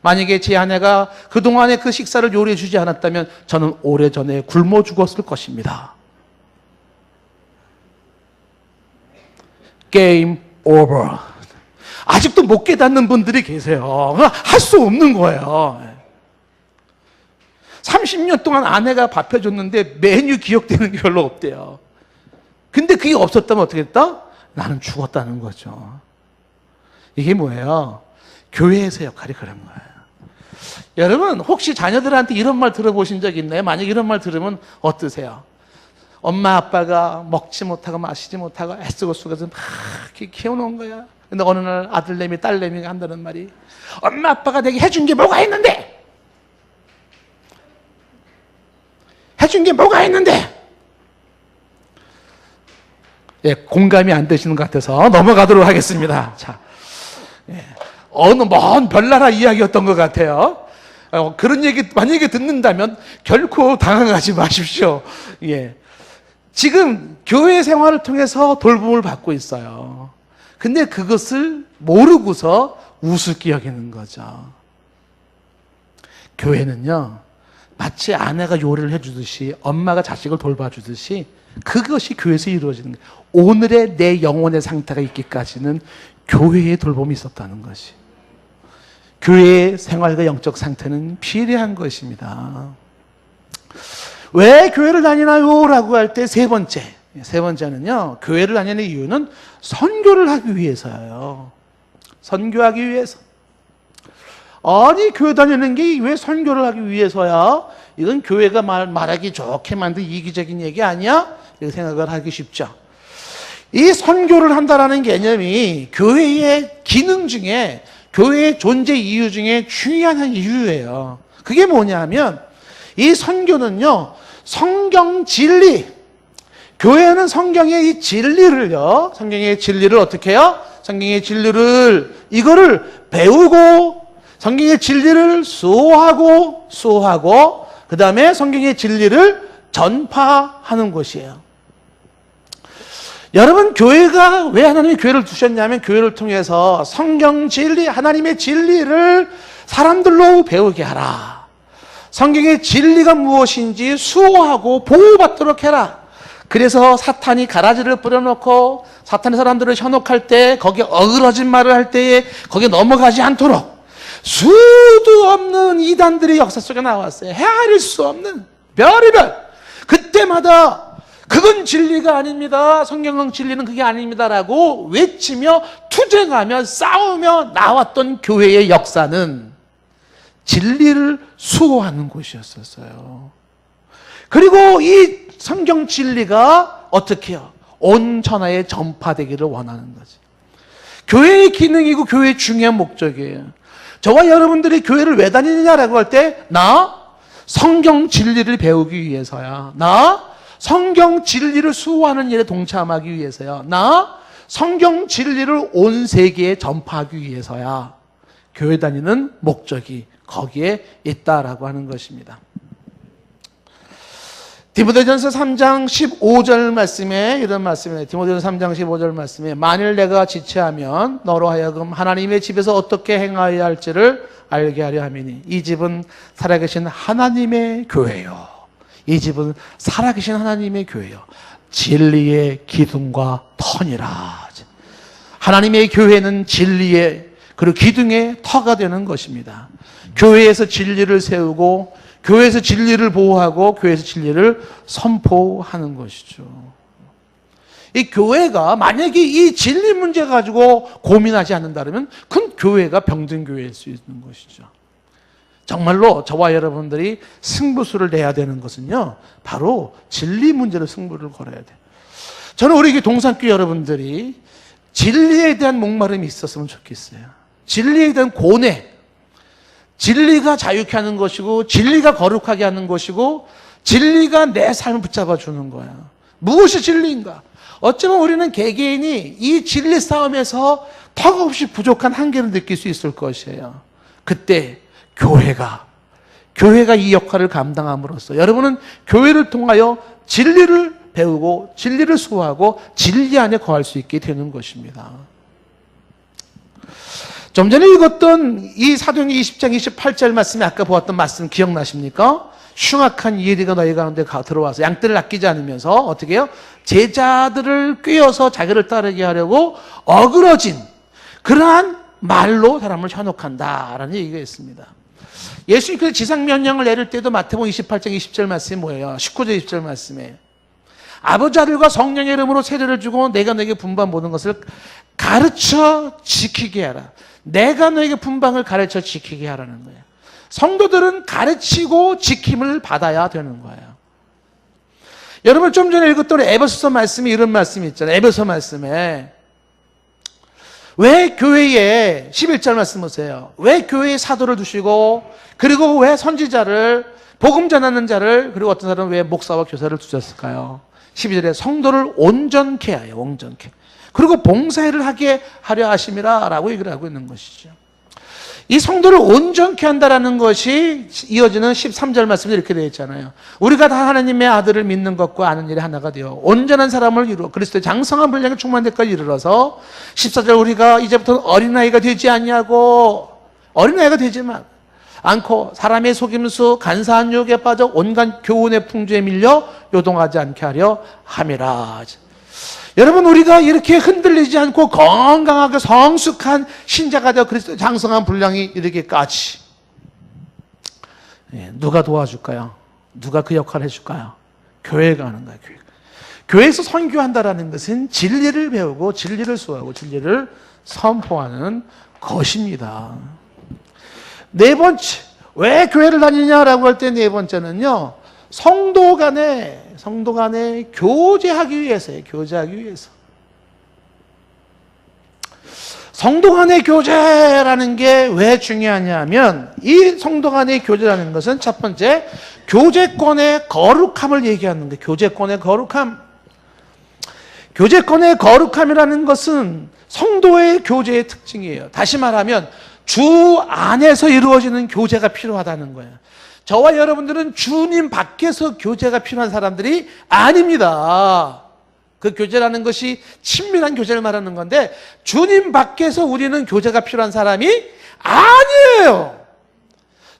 만약에 제 아내가 그동안에 그 식사를 요리해 주지 않았다면 저는 오래전에 굶어 죽었을 것입니다. 게임 오버. 아직도 못 깨닫는 분들이 계세요. 할 수 없는 거예요. 30년 동안 아내가 밥 해줬는데 메뉴 기억되는 게 별로 없대요. 근데 그게 없었다면 어떻게 했다? 나는 죽었다는 거죠. 이게 뭐예요? 교회에서 역할이 그런 거예요. 여러분 혹시 자녀들한테 이런 말 들어보신 적 있나요? 만약 이런 말 들으면 어떠세요? 엄마 아빠가 먹지 못하고 마시지 못하고 애쓰고 쓰고서 막 키워놓은 거야. 근데 어느 날 아들내미 딸내미가 한다는 말이 엄마 아빠가 내게 해준 게 뭐가 있는데? 해준 게 뭐가 있는데? 예, 공감이 안 되시는 것 같아서 넘어가도록 하겠습니다. 자, 예, 어느 먼 별나라 이야기였던 것 같아요. 그런 얘기 만약에 듣는다면 결코 당황하지 마십시오. 예, 지금 교회 생활을 통해서 돌봄을 받고 있어요. 근데 그것을 모르고서 우습게 여기는 거죠. 교회는요, 마치 아내가 요리를 해주듯이 엄마가 자식을 돌봐주듯이 그것이 교회에서 이루어지는 거예요. 오늘의 내 영혼의 상태가 있기까지는 교회의 돌봄이 있었다는 것이. 교회의 생활과 영적 상태는 비례한 것입니다. 왜 교회를 다니나요? 라고 할 때 세 번째는요, 교회를 다니는 이유는 선교를 하기 위해서예요. 선교하기 위해서. 아니, 교회 다니는 게 왜 선교를 하기 위해서야? 이건 교회가 말하기 좋게 만든 이기적인 얘기 아니야? 이렇게 생각을 하기 쉽죠. 이 선교를 한다라는 개념이 교회의 기능 중에, 교회의 존재 이유 중에 중요한 한 이유예요. 그게 뭐냐면, 이 선교는요, 성경 진리, 교회는 성경의 이 진리를요, 성경의 진리를 어떻게 해요? 성경의 진리를, 이거를 배우고, 성경의 진리를 수호하고, 그 다음에 성경의 진리를 전파하는 것이에요. 여러분, 교회가 왜 하나님이 교회를 두셨냐면, 교회를 통해서 성경 진리, 하나님의 진리를 사람들로 배우게 하라. 성경의 진리가 무엇인지 수호하고 보호받도록 해라. 그래서 사탄이 가라지를 뿌려놓고 사탄의 사람들을 현혹할 때, 거기에 어그러진 말을 할 때에 거기에 넘어가지 않도록 수도 없는 이단들이 역사 속에 나왔어요. 헤아릴 수 없는 별의별. 그때마다 그건 진리가 아닙니다, 성경은 진리는 그게 아닙니다라고 외치며 투쟁하며 싸우며 나왔던 교회의 역사는 진리를 수호하는 곳이었었어요. 그리고 이 성경 진리가 어떻게 해요? 온 천하에 전파되기를 원하는 거지. 교회의 기능이고 교회의 중요한 목적이에요. 저와 여러분들이 교회를 왜 다니느냐라고 할 때, 나 성경 진리를 배우기 위해서야. 나 성경 진리를 수호하는 일에 동참하기 위해서야. 나 성경 진리를 온 세계에 전파하기 위해서야. 교회 다니는 목적이 거기에 있다라고 하는 것입니다. 디모데전서 3장 15절 말씀에 이런 말씀이에요. 디모데전서 3장 15절 말씀에 만일 내가 지체하면 너로 하여금 하나님의 집에서 어떻게 행하여야 할지를 알게 하려 함이니 이 집은 살아계신 하나님의 교회요. 이 집은 살아계신 하나님의 교회요. 진리의 기둥과 터니라. 하나님의 교회는 진리의 그리고 기둥의 터가 되는 것입니다. 교회에서 진리를 세우고 교회에서 진리를 보호하고 교회에서 진리를 선포하는 것이죠. 이 교회가 만약에 이 진리 문제 가지고 고민하지 않는다면 그건 교회가 병든 교회일 수 있는 것이죠. 정말로 저와 여러분들이 승부수를 내야 되는 것은요, 바로 진리 문제로 승부를 걸어야 돼요. 저는 우리 동산교회 여러분들이 진리에 대한 목마름이 있었으면 좋겠어요. 진리에 대한 고뇌, 진리가 자유케 하는 것이고 진리가 거룩하게 하는 것이고 진리가 내 삶을 붙잡아 주는 거야. 무엇이 진리인가? 어쩌면 우리는 개개인이 이 진리 싸움에서 턱없이 부족한 한계를 느낄 수 있을 것이에요. 그때 교회가 이 역할을 감당함으로써 여러분은 교회를 통하여 진리를 배우고 진리를 수호하고 진리 안에 거할 수 있게 되는 것입니다. 좀 전에 읽었던 이 사도행전 20장 28절 말씀이 아까 보았던 말씀 기억나십니까? 흉악한 이에리가 너희 가운데 들어와서 양떼를 아끼지 않으면서 어떻게 해요? 제자들을 꿰어서 자기를 따르게 하려고 어그러진 그러한 말로 사람을 현혹한다라는 얘기가 있습니다. 예수님께서 지상명령을 내릴 때도 마태복음 28장 20절 말씀이 뭐예요? 19절 20절 말씀에 아버지 아들과 성령의 이름으로 세례를 주고 내가 너에게 분반 모든 것을 가르쳐 지키게 하라. 내가 너에게 분방을 가르쳐 지키게 하라는 거예요. 성도들은 가르치고 지킴을 받아야 되는 거예요. 여러분 좀 전에 읽었던 에베소서 말씀이 이런 말씀이 있잖아요. 에베소 말씀에 왜 교회에 11절 말씀 보세요. 왜 교회에 사도를 두시고 그리고 왜 선지자를 복음 전하는 자를 그리고 어떤 사람은 왜 목사와 교사를 두셨을까요? 12절에 성도를 온전케 하여 온전케 그리고 봉사일을 하게 하려 하심이라 라고 얘기를 하고 있는 것이죠. 이 성도를 온전케 한다라는 것이 이어지는 13절 말씀에 이렇게 되어 있잖아요. 우리가 다 하나님의 아들을 믿는 것과 아는 일이 하나가 되어 온전한 사람을 이루어 그리스도의 장성한 분량에 충만한 데까지 이르러서 14절 우리가 이제부터는 어린아이가 되지 않냐고 어린아이가 되지만 않고 사람의 속임수 간사한 유혹에 빠져 온갖 교훈의 풍조에 밀려 요동하지 않게 하려 함이라. 여러분 우리가 이렇게 흔들리지 않고 건강하게 성숙한 신자가 되어 그리스도의 장성한 분량이 이르기까지 누가 도와줄까요? 누가 그 역할을 해줄까요? 교회가 하는 거예요. 교회에서 선교한다라는 것은 진리를 배우고 진리를 수호하고 진리를 선포하는 것입니다. 네 번째, 왜 교회를 다니냐라고 할 때 네 번째는요, 성도 간에 교제하기 위해서예요. 교제하기 위해서. 성도 간의 교제라는 게 왜 중요하냐면 이 성도 간의 교제라는 것은 첫 번째, 교제권의 거룩함을 얘기하는 거예요. 교제권의 거룩함. 교제권의 거룩함이라는 것은 성도의 교제의 특징이에요. 다시 말하면 주 안에서 이루어지는 교제가 필요하다는 거예요. 저와 여러분들은 주님 밖에서 교제가 필요한 사람들이 아닙니다. 그 교제라는 것이 친밀한 교제를 말하는 건데 주님 밖에서 우리는 교제가 필요한 사람이 아니에요.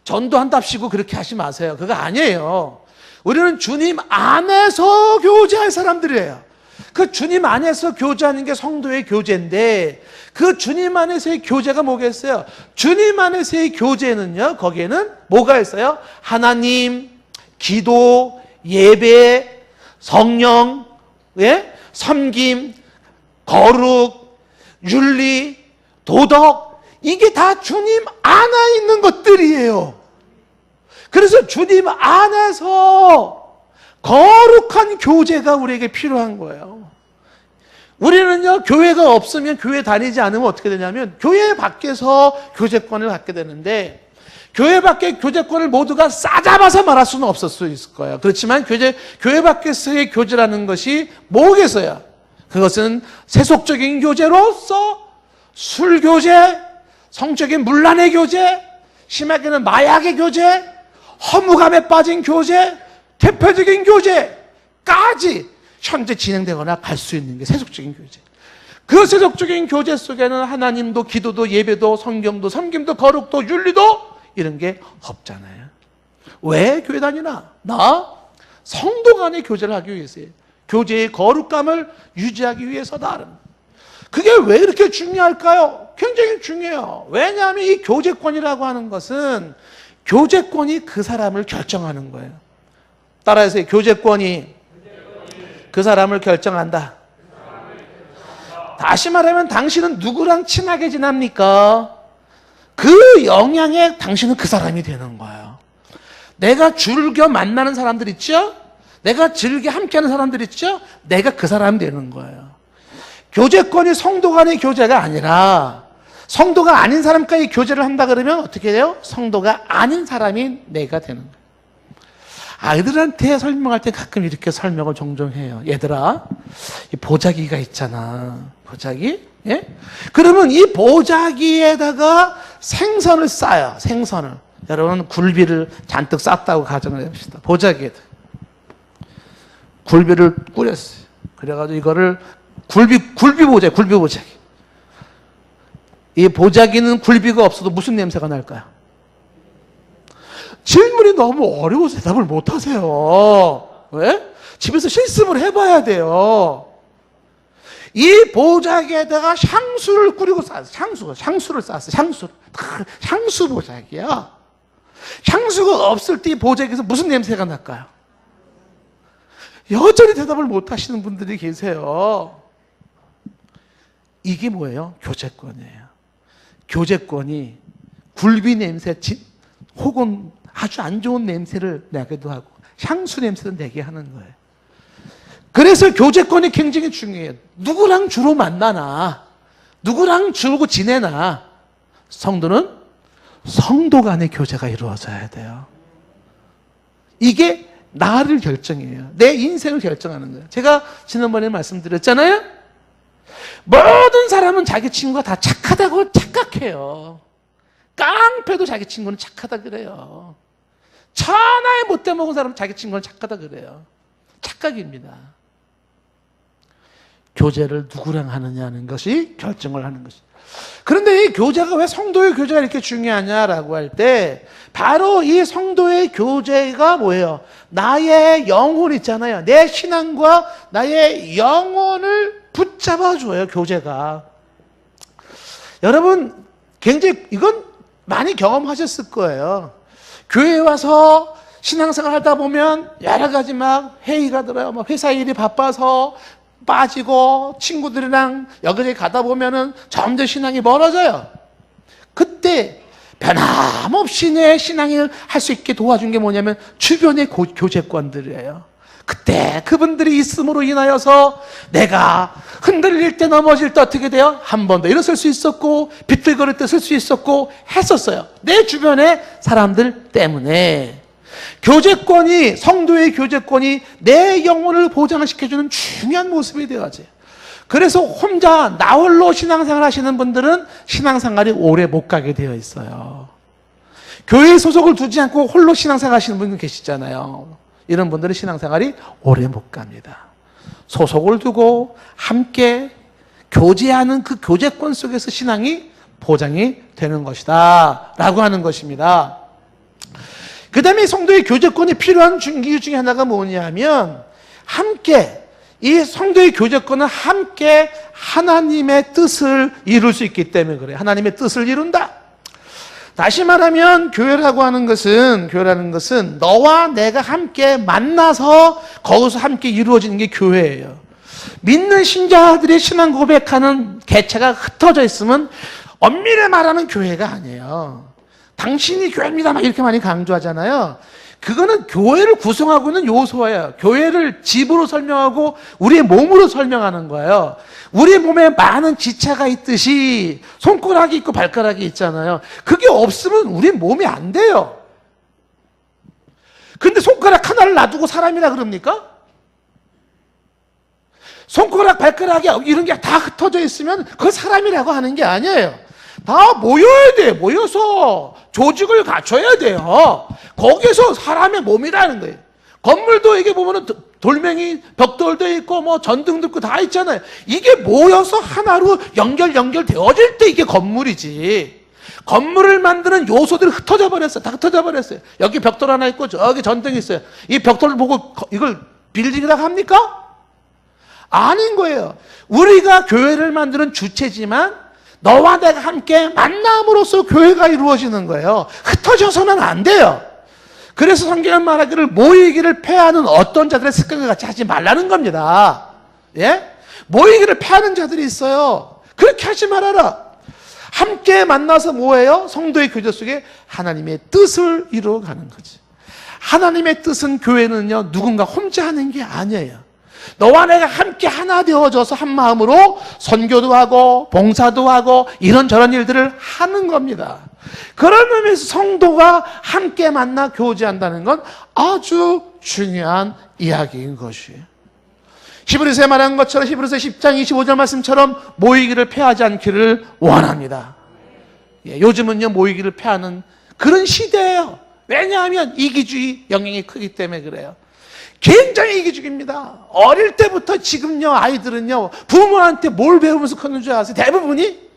전도한답시고 그렇게 하지 마세요. 그거 아니에요. 우리는 주님 안에서 교제할 사람들이에요. 그 주님 안에서 교제하는 게 성도의 교제인데 그 주님 안에서의 교제가 뭐겠어요? 주님 안에서의 교제는요, 거기에는 뭐가 있어요? 하나님, 기도, 예배, 성령, 예? 섬김, 거룩, 윤리, 도덕, 이게 다 주님 안에 있는 것들이에요. 그래서 주님 안에서 거룩한 교제가 우리에게 필요한 거예요. 우리는요, 교회가 없으면 교회 다니지 않으면 어떻게 되냐면 교회 밖에서 교제권을 갖게 되는데 교회 밖의 교제권을 모두가 싸잡아서 말할 수는 없을 수 있을 거예요. 그렇지만 교회 밖에서의 교제라는 것이 뭐겠어요? 그것은 세속적인 교제로서 술 교제, 성적인 문란의 교제, 심하게는 마약의 교제, 허무감에 빠진 교제, 대표적인 교제까지 현재 진행되거나 갈 수 있는 게 세속적인 교제. 그 세속적인 교제 속에는 하나님도 기도도 예배도 성경도 섬김도 거룩도 윤리도 이런 게 없잖아요. 왜 교회 다니나? 나 성도 간의 교제를 하기 위해서예요. 교제의 거룩감을 유지하기 위해서다. 그게 왜 이렇게 중요할까요? 굉장히 중요해요. 왜냐하면 이 교제권이라고 하는 것은 교제권이 그 사람을 결정하는 거예요. 따라해서 교제권이 그 사람을 결정한다. 다시 말하면 당신은 누구랑 친하게 지납니까? 그 영향에 당신은 그 사람이 되는 거예요. 내가 즐겨 만나는 사람들 있죠? 내가 즐겨 함께하는 사람들 있죠? 내가 그 사람이 되는 거예요. 교제권이 성도 간의 교제가 아니라 성도가 아닌 사람까지 교제를 한다 그러면 어떻게 돼요? 성도가 아닌 사람이 내가 되는 거예요. 아이들한테 설명할 때 가끔 이렇게 설명을 종종 해요. 얘들아, 이 보자기가 있잖아. 보자기? 예? 그러면 이 보자기에다가 생선을 싸요. 생선을. 여러분, 굴비를 잔뜩 쌌다고 가정을 해봅시다. 보자기에다. 굴비를 꾸렸어요. 그래가지고 이거를 굴비 보자기. 이 보자기는 굴비가 없어도 무슨 냄새가 날까요? 질문이 너무 어려워서 대답을 못 하세요. 왜? 집에서 실습을 해봐야 돼요. 이 보자기에다가 향수를 뿌리고 쌌어요. 향수를 쌌어요. 향수 보자기야. 향수가 없을 때 이 보자기에서 무슨 냄새가 날까요? 여전히 대답을 못 하시는 분들이 계세요. 이게 뭐예요? 교제권이에요. 교제권이 굴비 냄새 혹은 아주 안 좋은 냄새를 내기도 하고 향수 냄새를 내게 하는 거예요. 그래서 교제권이 굉장히 중요해요. 누구랑 주로 만나나, 누구랑 주로 지내나. 성도는 성도 간의 교제가 이루어져야 돼요. 이게 나를 결정해요. 내 인생을 결정하는 거예요. 제가 지난번에 말씀드렸잖아요. 모든 사람은 자기 친구가 다 착하다고 착각해요. 깡패도 자기 친구는 착하다 그래요. 천하에 못돼 먹은 사람은 자기 친구는 착하다 그래요. 착각입니다. 교제를 누구랑 하느냐는 것이 결정을 하는 것이죠. 그런데 이 교제가 왜 성도의 교제가 이렇게 중요하냐라고 할 때 바로 이 성도의 교제가 뭐예요? 나의 영혼 있잖아요. 내 신앙과 나의 영혼을 붙잡아줘요, 교제가. 여러분, 굉장히 이건 많이 경험하셨을 거예요. 교회에 와서 신앙생활 하다 보면 여러 가지 막 회의가 들어요. 막 회사 일이 바빠서 빠지고 친구들이랑 여기저기 가다 보면은 점점 신앙이 멀어져요. 그때 변함없이 내 신앙을 할 수 있게 도와준 게 뭐냐면 주변의 교제권들이에요. 그때 그분들이 있음으로 인하여서 내가 흔들릴 때 넘어질 때 어떻게 돼요? 한 번 더 일어설 수 있었고 비틀거릴 때 쓸 수 있었고 했었어요. 내 주변의 사람들 때문에. 교제권이, 성도의 교제권이 내 영혼을 보장시켜주는 중요한 모습이 되어져요. 그래서 혼자 나홀로 신앙생활 하시는 분들은 신앙생활이 오래 못 가게 되어 있어요. 교회 소속을 두지 않고 홀로 신앙생활 하시는 분들 계시잖아요. 이런 분들은 신앙생활이 오래 못 갑니다. 소속을 두고 함께 교제하는 그 교제권 속에서 신앙이 보장이 되는 것이다 라고 하는 것입니다. 그 다음에 성도의 교제권이 필요한 이유 중에 하나가 뭐냐면 함께, 이 성도의 교제권은 함께 하나님의 뜻을 이룰 수 있기 때문에 그래요. 하나님의 뜻을 이룬다. 다시 말하면 교회라고 하는 것은 너와 내가 함께 만나서 거기서 함께 이루어지는 게 교회예요. 믿는 신자들의 신앙 고백하는 개체가 흩어져 있으면 엄밀히 말하는 교회가 아니에요. 당신이 교회입니다 막 이렇게 많이 강조하잖아요. 그거는 교회를 구성하고 있는 요소예요. 교회를 집으로 설명하고 우리의 몸으로 설명하는 거예요. 우리 몸에 많은 지체가 있듯이 손가락이 있고 발가락이 있잖아요. 그게 없으면 우리 몸이 안 돼요. 근데 손가락 하나를 놔두고 사람이라 그럽니까? 손가락, 발가락이 이런 게 다 흩어져 있으면 그걸 사람이라고 하는 게 아니에요. 다 모여야 돼. 모여서 조직을 갖춰야 돼요. 거기서 사람의 몸이라는 거예요. 건물도 이게 보면은 돌멩이, 벽돌도 있고 뭐 전등도 있고 다 있잖아요. 이게 모여서 하나로 연결되어질 때 이게 건물이지. 건물을 만드는 요소들이 흩어져 버렸어요. 다 흩어져 버렸어요. 여기 벽돌 하나 있고 저기 전등이 있어요. 이 벽돌을 보고 이걸 빌딩이라고 합니까? 아닌 거예요. 우리가 교회를 만드는 주체지만 너와 내가 함께 만남으로써 교회가 이루어지는 거예요. 흩어져서는 안 돼요. 그래서 성경은 말하기를 모이기를 패하는 어떤 자들의 습관과 같이 하지 말라는 겁니다. 예? 모이기를 패하는 자들이 있어요. 그렇게 하지 말아라. 함께 만나서 뭐예요? 성도의 교제 속에 하나님의 뜻을 이루어가는 거지. 하나님의 뜻은 교회는요, 누군가 혼자 하는 게 아니에요. 너와 내가 함께 하나 되어져서 한 마음으로 선교도 하고 봉사도 하고 이런저런 일들을 하는 겁니다. 그런 의미에서 성도가 함께 만나 교제한다는 건 아주 중요한 이야기인 것이에요. 히브리서에 말한 것처럼 히브리서 10장 25절 말씀처럼 모이기를 패하지 않기를 원합니다. 요즘은요, 모이기를 패하는 그런 시대예요. 왜냐하면 이기주의 영향이 크기 때문에 그래요. 굉장히 이기주의입니다. 어릴 때부터 지금요, 아이들은요, 부모한테 뭘 배우면서 컸는 줄 아세요? 대부분이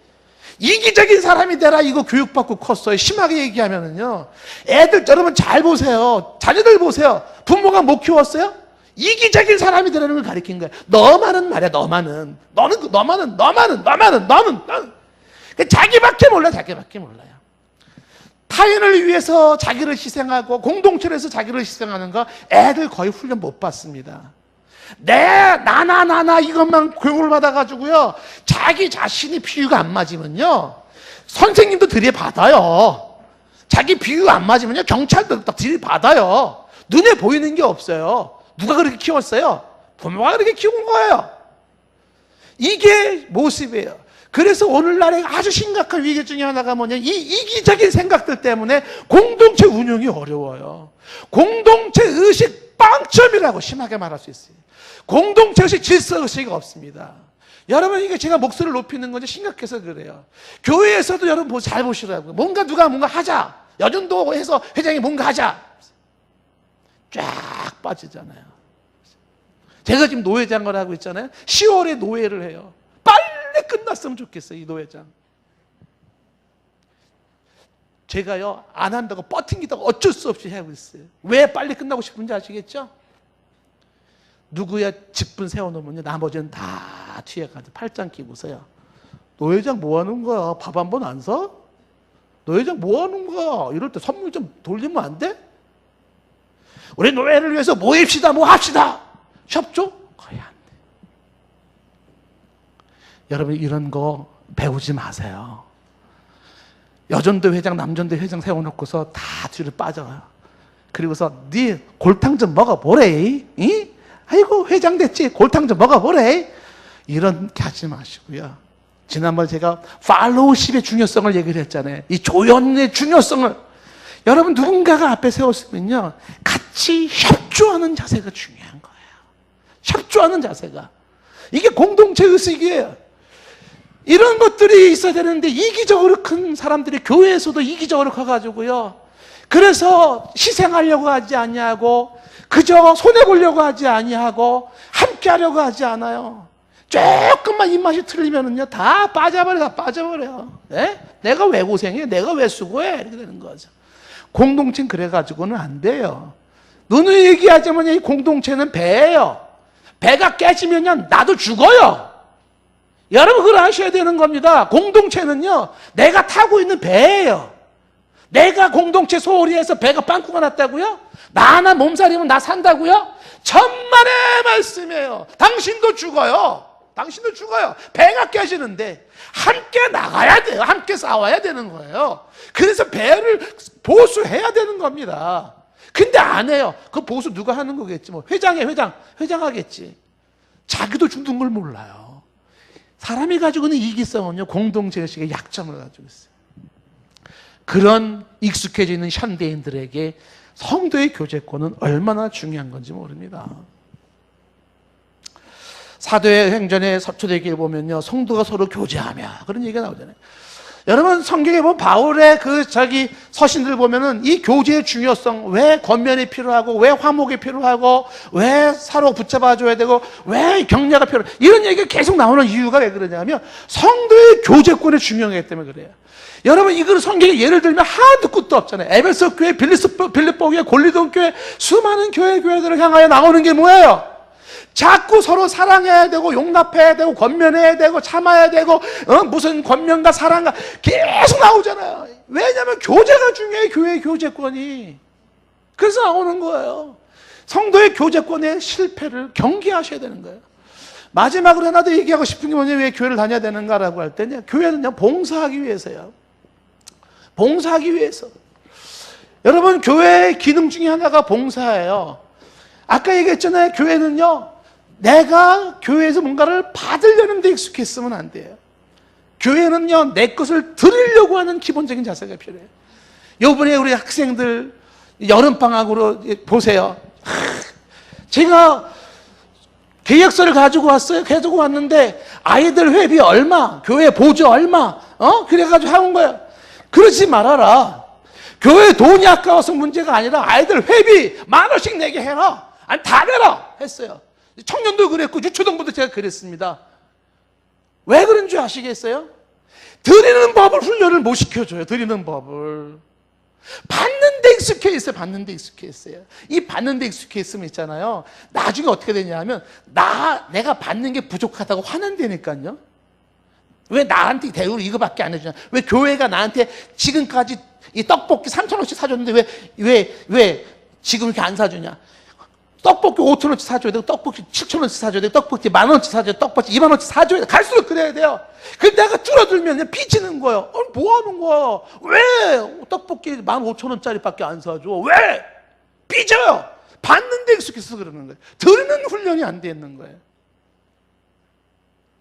이기적인 사람이 되라 이거 교육받고 컸어요. 심하게 얘기하면은요, 애들 여러분 잘 보세요. 자녀들 보세요. 부모가 못 키웠어요? 이기적인 사람이 되라는 걸 가르친 거예요. 너만은 말이야, 너만은. 너만은. 자기밖에 몰라, 자기밖에 몰라요. 타인을 위해서 자기를 희생하고 공동체를 위해서 자기를 희생하는 거 애들 거의 훈련 못 받습니다. 나나 이것만 교육을 받아가지고요, 자기 자신이 비유가 안 맞으면요, 선생님도 들이받아요. 자기 비유가 안 맞으면요, 경찰도 들이받아요. 눈에 보이는 게 없어요. 누가 그렇게 키웠어요? 부모가 그렇게 키운 거예요. 이게 모습이에요. 그래서 오늘날에 아주 심각한 위기 중에 하나가 뭐냐, 이 이기적인 생각들 때문에 공동체 운영이 어려워요. 공동체 의식 빵점이라고 심하게 말할 수 있어요. 공동체 의식, 질서 의식이 없습니다. 여러분, 이게 제가 목소리를 높이는 건지 심각해서 그래요. 교회에서도 여러분 잘 보시라고요. 누가 뭔가 하자, 여전도 해서 회장이 뭔가 하자, 쫙 빠지잖아요. 제가 지금 노회장을 하고 있잖아요. 10월에 노회를 해요. 빨리 끝났으면 좋겠어요, 이 노회장. 제가요, 안 한다고 버팅기다가 어쩔 수 없이 하고 있어요. 왜 빨리 끝나고 싶은지 아시겠죠? 누구야 직분 세워놓으면 나머지는 다 뒤에 가서 팔짱 끼고서요, 노회장 뭐 하는 거야? 밥 한 번 안 사? 노회장 뭐 하는 거야? 이럴 때 선물 좀 돌리면 안 돼? 우리 노회를 위해서 모입시다, 뭐 합시다. 협조? 거의 안 돼. 여러분, 이런 거 배우지 마세요. 여전도 회장, 남전도 회장 세워놓고서 다 뒤로 빠져요. 그리고서 네 골탕 좀 먹어보래. 이? 아이고, 회장 됐지, 골탕 좀 먹어보래. 이렇게 하지 마시고요. 지난번 제가 팔로우십의 중요성을 얘기를 했잖아요. 이 조연의 중요성을. 여러분, 누군가가 앞에 세웠으면요, 같이 협조하는 자세가 중요한 거예요. 협조하는 자세가. 이게 공동체 의식이에요. 이런 것들이 있어야 되는데, 이기적으로 큰 사람들이 교회에서도 이기적으로 커가지고요, 그래서 희생하려고 하지 아니하고, 그저 손해보려고 하지 아니하고, 함께하려고 하지 않아요. 조금만 입맛이 틀리면은요, 다 빠져버려요. 네? 내가 왜 고생해? 내가 왜 수고해? 이렇게 되는 거죠. 공동체는 그래가지고는 안 돼요. 누누이 얘기하자면 이 공동체는 배예요. 배가 깨지면요, 나도 죽어요. 여러분, 그걸 아셔야 되는 겁니다. 공동체는요, 내가 타고 있는 배예요. 내가 공동체 소홀히 해서 배가 빵꾸가 났다고요? 나 하나 몸살이면 나 산다고요? 천만의 말씀이에요. 당신도 죽어요. 당신도 죽어요. 배가 깨지는데 함께 나가야 돼요. 함께 싸워야 되는 거예요. 그래서 배를 보수해야 되는 겁니다. 근데 안 해요. 그 보수 누가 하는 거겠지. 뭐 회장 하겠지. 자기도 죽는 걸 몰라요. 사람이 가지고 있는 이기성은요, 공동체 의식의 약점을 가지고 있어요. 그런 익숙해져 있는 현대인들에게 성도의 교제권은 얼마나 중요한 건지 모릅니다. 사도행전의 초대기에 보면요, 성도가 서로 교제하며 그런 얘기가 나오잖아요. 여러분, 성경에 보면 바울의 서신들 보면은 이 교제의 중요성, 왜 권면이 필요하고, 왜 화목이 필요하고, 왜 서로 붙잡아줘야 되고, 왜 격려가 필요하고, 이런 얘기가 계속 나오는 이유가 왜 그러냐면 성도의 교제권이 중요하기 때문에 그래요. 여러분, 이걸 성경에 예를 들면 한두 끝도 없잖아요. 에베소 교회, 빌립보 교회, 골리돈 교회, 수많은 교회들을 향하여 나오는 게 뭐예요? 자꾸 서로 사랑해야 되고, 용납해야 되고, 권면해야 되고, 참아야 되고, 무슨 권면과 사랑과 계속 나오잖아요. 왜냐하면 교제가 중요해. 교회의 교제권이. 그래서 나오는 거예요. 성도의 교제권의 실패를 경계하셔야 되는 거예요. 마지막으로 하나 더 얘기하고 싶은 게 뭐냐, 왜 교회를 다녀야 되는가라고 할 때는, 교회는요, 봉사하기 위해서요. 봉사하기 위해서. 여러분, 교회의 기능 중에 하나가 봉사예요. 아까 얘기했잖아요. 교회는요, 내가 교회에서 뭔가를 받으려는 데 익숙했으면 안 돼요. 교회는요, 내 것을 드리려고 하는 기본적인 자세가 필요해요. 요번에 우리 학생들 여름방학으로 보세요. 제가 계약서를 가지고 왔어요. 가지고 왔는데 아이들 회비 얼마, 교회 보조 얼마, 그래가지고 하는 거예요. 그러지 말아라. 교회 돈이 아까워서 문제가 아니라 아이들 회비 10,000원씩 내게 해라. 아니 다 내라 했어요. 청년도 그랬고 유초동부도 제가 그랬습니다. 왜 그런 줄 아시겠어요? 드리는 법을 훈련을 못 시켜줘요. 드리는 법을. 받는 데 익숙해 있어요. 받는 데 익숙해 있어요. 이 받는 데 익숙해 있으면 있잖아요, 나중에 어떻게 되냐면 내가 받는 게 부족하다고 화낸다니까요. 왜 나한테 대우를 이거밖에 안 해주냐, 왜 교회가 나한테 지금까지 이 떡볶이 3,000원씩 사줬는데 왜 지금 이렇게 안 사주냐. 떡볶이 5,000원씩 사줘야 되고, 떡볶이 7,000원씩 사줘야 되고, 떡볶이 10,000원씩 사줘야 되고, 떡볶이 20,000원씩 사줘야 돼. 갈수록 그래야 돼요. 근데 내가 줄어들면 삐지는 거예요. 뭐 하는 거야? 왜 떡볶이 15,000원짜리 밖에 안 사줘? 왜? 삐져요. 받는 데 익숙해서 그러는 거예요. 드리는 훈련이 안 돼 있는 거예요.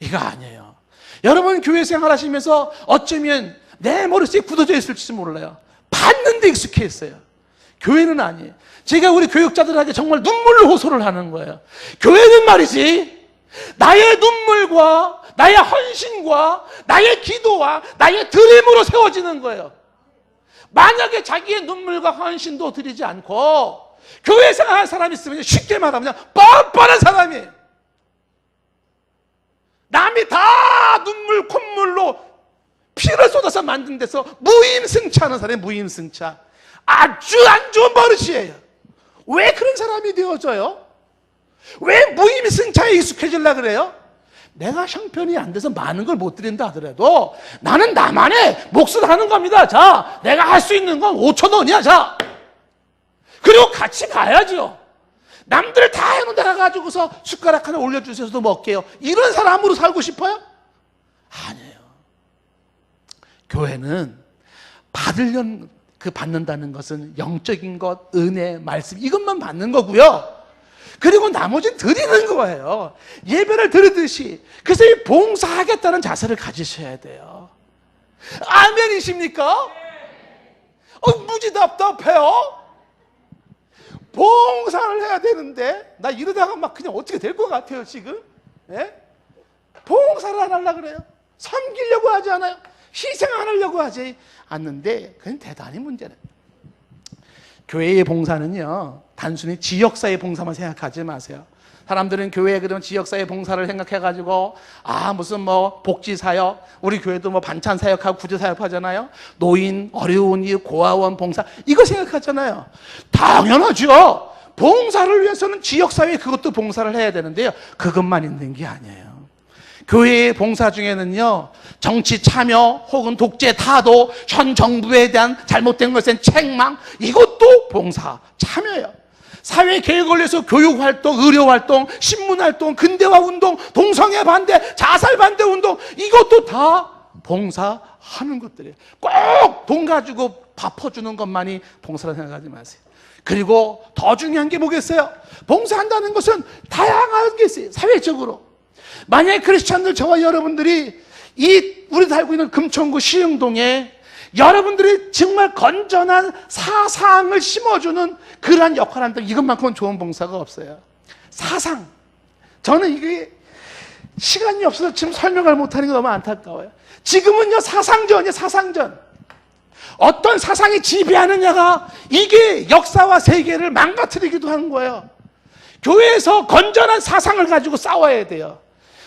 이거 아니에요. 여러분, 교회 생활 하시면서 어쩌면 내 머릿속에 굳어져 있을지 몰라요. 받는 데 익숙해 있어요. 교회는 아니에요. 제가 우리 교육자들에게 정말 눈물로 호소를 하는 거예요. 교회는 말이지, 나의 눈물과 나의 헌신과 나의 기도와 나의 드림으로 세워지는 거예요. 만약에 자기의 눈물과 헌신도 드리지 않고 교회 생활하는 사람이 있으면 쉽게 말하면 뻔뻔한 사람이에요. 남이 다 눈물 콧물로 피를 쏟아서 만든 데서 무임승차하는 사람이 무임승차. 아주 안 좋은 버릇이에요. 왜 그런 사람이 되어져요? 왜 무임승차에 익숙해지려고 그래요? 내가 형편이 안 돼서 많은 걸 못 드린다 하더라도 나는 나만의 몫을 하는 겁니다. 자, 내가 할 수 있는 건 5,000원이야. 자, 그리고 같이 가야죠. 남들 다 해놓은 데 가가지고서 숟가락 하나 올려주셔서 먹게요. 이런 사람으로 살고 싶어요? 아니에요. 교회는 받는다는 것은 영적인 것, 은혜, 말씀, 이것만 받는 거고요. 그리고 나머지는 드리는 거예요. 예배를 드리듯이. 그래서 이 봉사하겠다는 자세를 가지셔야 돼요. 아멘이십니까? 무지 답답해요. 봉사를 해야 되는데 나 이러다가 막 그냥 어떻게 될 것 같아요 지금. 예? 봉사를 안 하려고 그래요. 섬기려고 하지 않아요. 희생 안 하려고 하지 않는데 그건 대단히 문제는. 교회의 봉사는요, 단순히 지역사회 봉사만 생각하지 마세요. 사람들은 교회에 그러면 지역사회 봉사를 생각해가지고 무슨 복지사역, 우리 교회도 반찬사역하고 구제사역 하잖아요. 노인, 어려운 이웃, 고아원 봉사, 이거 생각하잖아요. 당연하죠. 봉사를 위해서는 지역사회 그것도 봉사를 해야 되는데요, 그것만 있는 게 아니에요. 교회의 봉사 중에는요, 정치 참여 혹은 독재 타도, 현 정부에 대한 잘못된 것에 대한 책망, 이것도 봉사 참여예요. 사회 개혁을 위해서 교육활동, 의료활동, 신문활동, 근대화 운동, 동성애 반대, 자살 반대 운동, 이것도 다 봉사하는 것들이에요. 꼭 돈 가지고 밥 퍼주는 것만이 봉사라 생각하지 마세요. 그리고 더 중요한 게 뭐겠어요? 봉사한다는 것은 다양한 게 있어요. 사회적으로. 만약에 크리스찬들, 저와 여러분들이 우리 살고 있는 금천구 시흥동에 여러분들이 정말 건전한 사상을 심어주는 그러한 역할을 한다, 이것만큼은 좋은 봉사가 없어요. 사상. 저는 이게 시간이 없어서 지금 설명을 못하는 게 너무 안타까워요. 지금은요, 사상전이에요. 사상전. 어떤 사상이 지배하느냐가 이게 역사와 세계를 망가뜨리기도 하는 거예요. 교회에서 건전한 사상을 가지고 싸워야 돼요.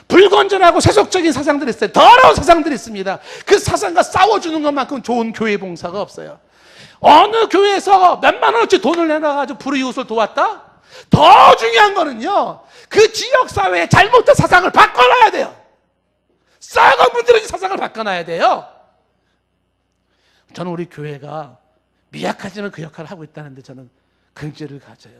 불건전하고 세속적인 사상들이 있어요. 더러운 사상들이 있습니다. 그 사상과 싸워주는 것만큼 좋은 교회 봉사가 없어요. 어느 교회에서 몇만 원어치 돈을 내놔가지고 불이웃을 도왔다? 더 중요한 거는요, 그 지역사회의 잘못된 사상을 바꿔놔야 돼요. 썩어 문드러진 사상을 바꿔놔야 돼요. 저는 우리 교회가 미약하지만 그 역할을 하고 있다는데 저는 긍지를 가져요.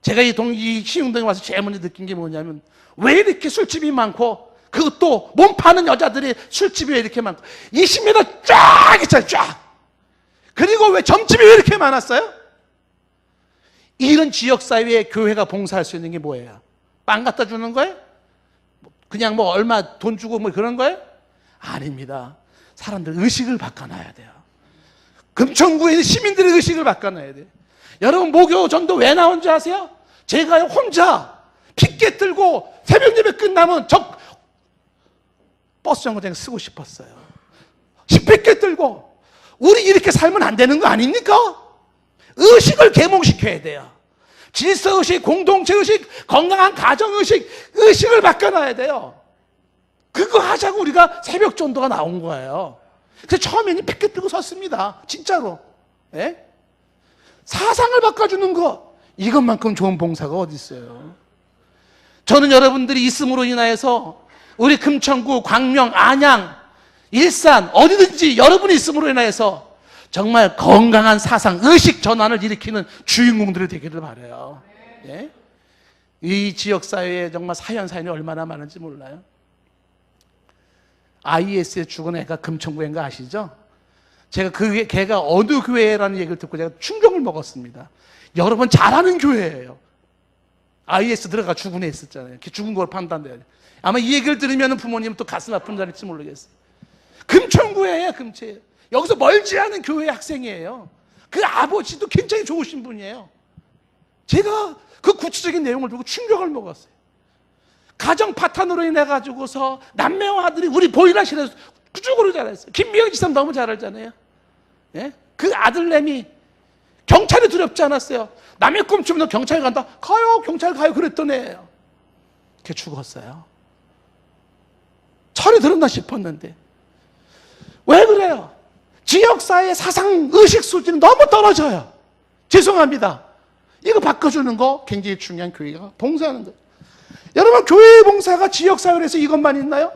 제가 이 시흥동에 와서 제일 먼저 느낀 게 뭐냐면, 왜 이렇게 술집이 많고, 그것도 몸 파는 여자들이 술집이 왜 이렇게 많고, 20m 쫙 있잖아요, 쫙. 그리고 왜 점집이 왜 이렇게 많았어요? 이런 지역사회에 교회가 봉사할 수 있는 게 뭐예요? 빵 갖다 주는 거예요? 그냥 뭐 얼마 돈 주고 뭐 그런 거예요? 아닙니다. 사람들 의식을 바꿔놔야 돼요. 금천구에 있는 시민들의 의식을 바꿔놔야 돼요. 여러분, 목요 전도 왜 나온지 아세요? 제가 혼자 핏게 들고 새벽 예배 끝나면 버스 정거장 쓰고 싶었어요. 핏게 들고. 우리 이렇게 살면 안 되는 거 아닙니까? 의식을 계몽시켜야 돼요. 질서의식, 공동체의식, 건강한 가정의식, 의식을 바꿔놔야 돼요. 그거 하자고 우리가 새벽 전도가 나온 거예요. 그래서 처음에는 핏게 들고 섰습니다. 진짜로. 예? 사상을 바꿔주는 거, 이것만큼 좋은 봉사가 어디 있어요? 저는 여러분들이 있음으로 인하여서 우리 금천구, 광명, 안양, 일산 어디든지 여러분이 있음으로 인하여서 정말 건강한 사상, 의식 전환을 일으키는 주인공들이 되기를 바라요. 예? 이 지역사회에 정말 사연이 얼마나 많은지 몰라요. IS에 죽은 애가 금천구인가 아시죠? 제가 걔가 어느 교회라는 얘기를 듣고 제가 충격을 먹었습니다. 여러분, 잘하는 교회예요. IS 들어가 죽은 애 있었잖아요. 죽은 걸 판단돼야 돼. 아마 이 얘기를 들으면 부모님은 또 가슴 아픈 자리일지 모르겠어요. 금천구예요, 금천. 여기서 멀지 않은 교회 학생이에요. 그 아버지도 굉장히 좋으신 분이에요. 제가 그 구체적인 내용을 두고 충격을 먹었어요. 가정 파탄으로 인해 가지고서 남매와 아들이 우리 보일러실에서 구죽으로 자랐어요. 김미영 지사님 너무 잘 알잖아요. 예? 그 아들내미 경찰이 두렵지 않았어요. 남의 꿈치면 경찰 간다. 가요, 경찰 가요. 그랬던 애예요. 걔 죽었어요. 철이 들었나 싶었는데. 왜 그래요? 지역사회의 사상, 의식 수준이 너무 떨어져요. 죄송합니다. 이거 바꿔주는 거 굉장히 중요한 교회가 봉사하는 거예요. 여러분, 교회의 봉사가 지역사회에서 이것만 있나요?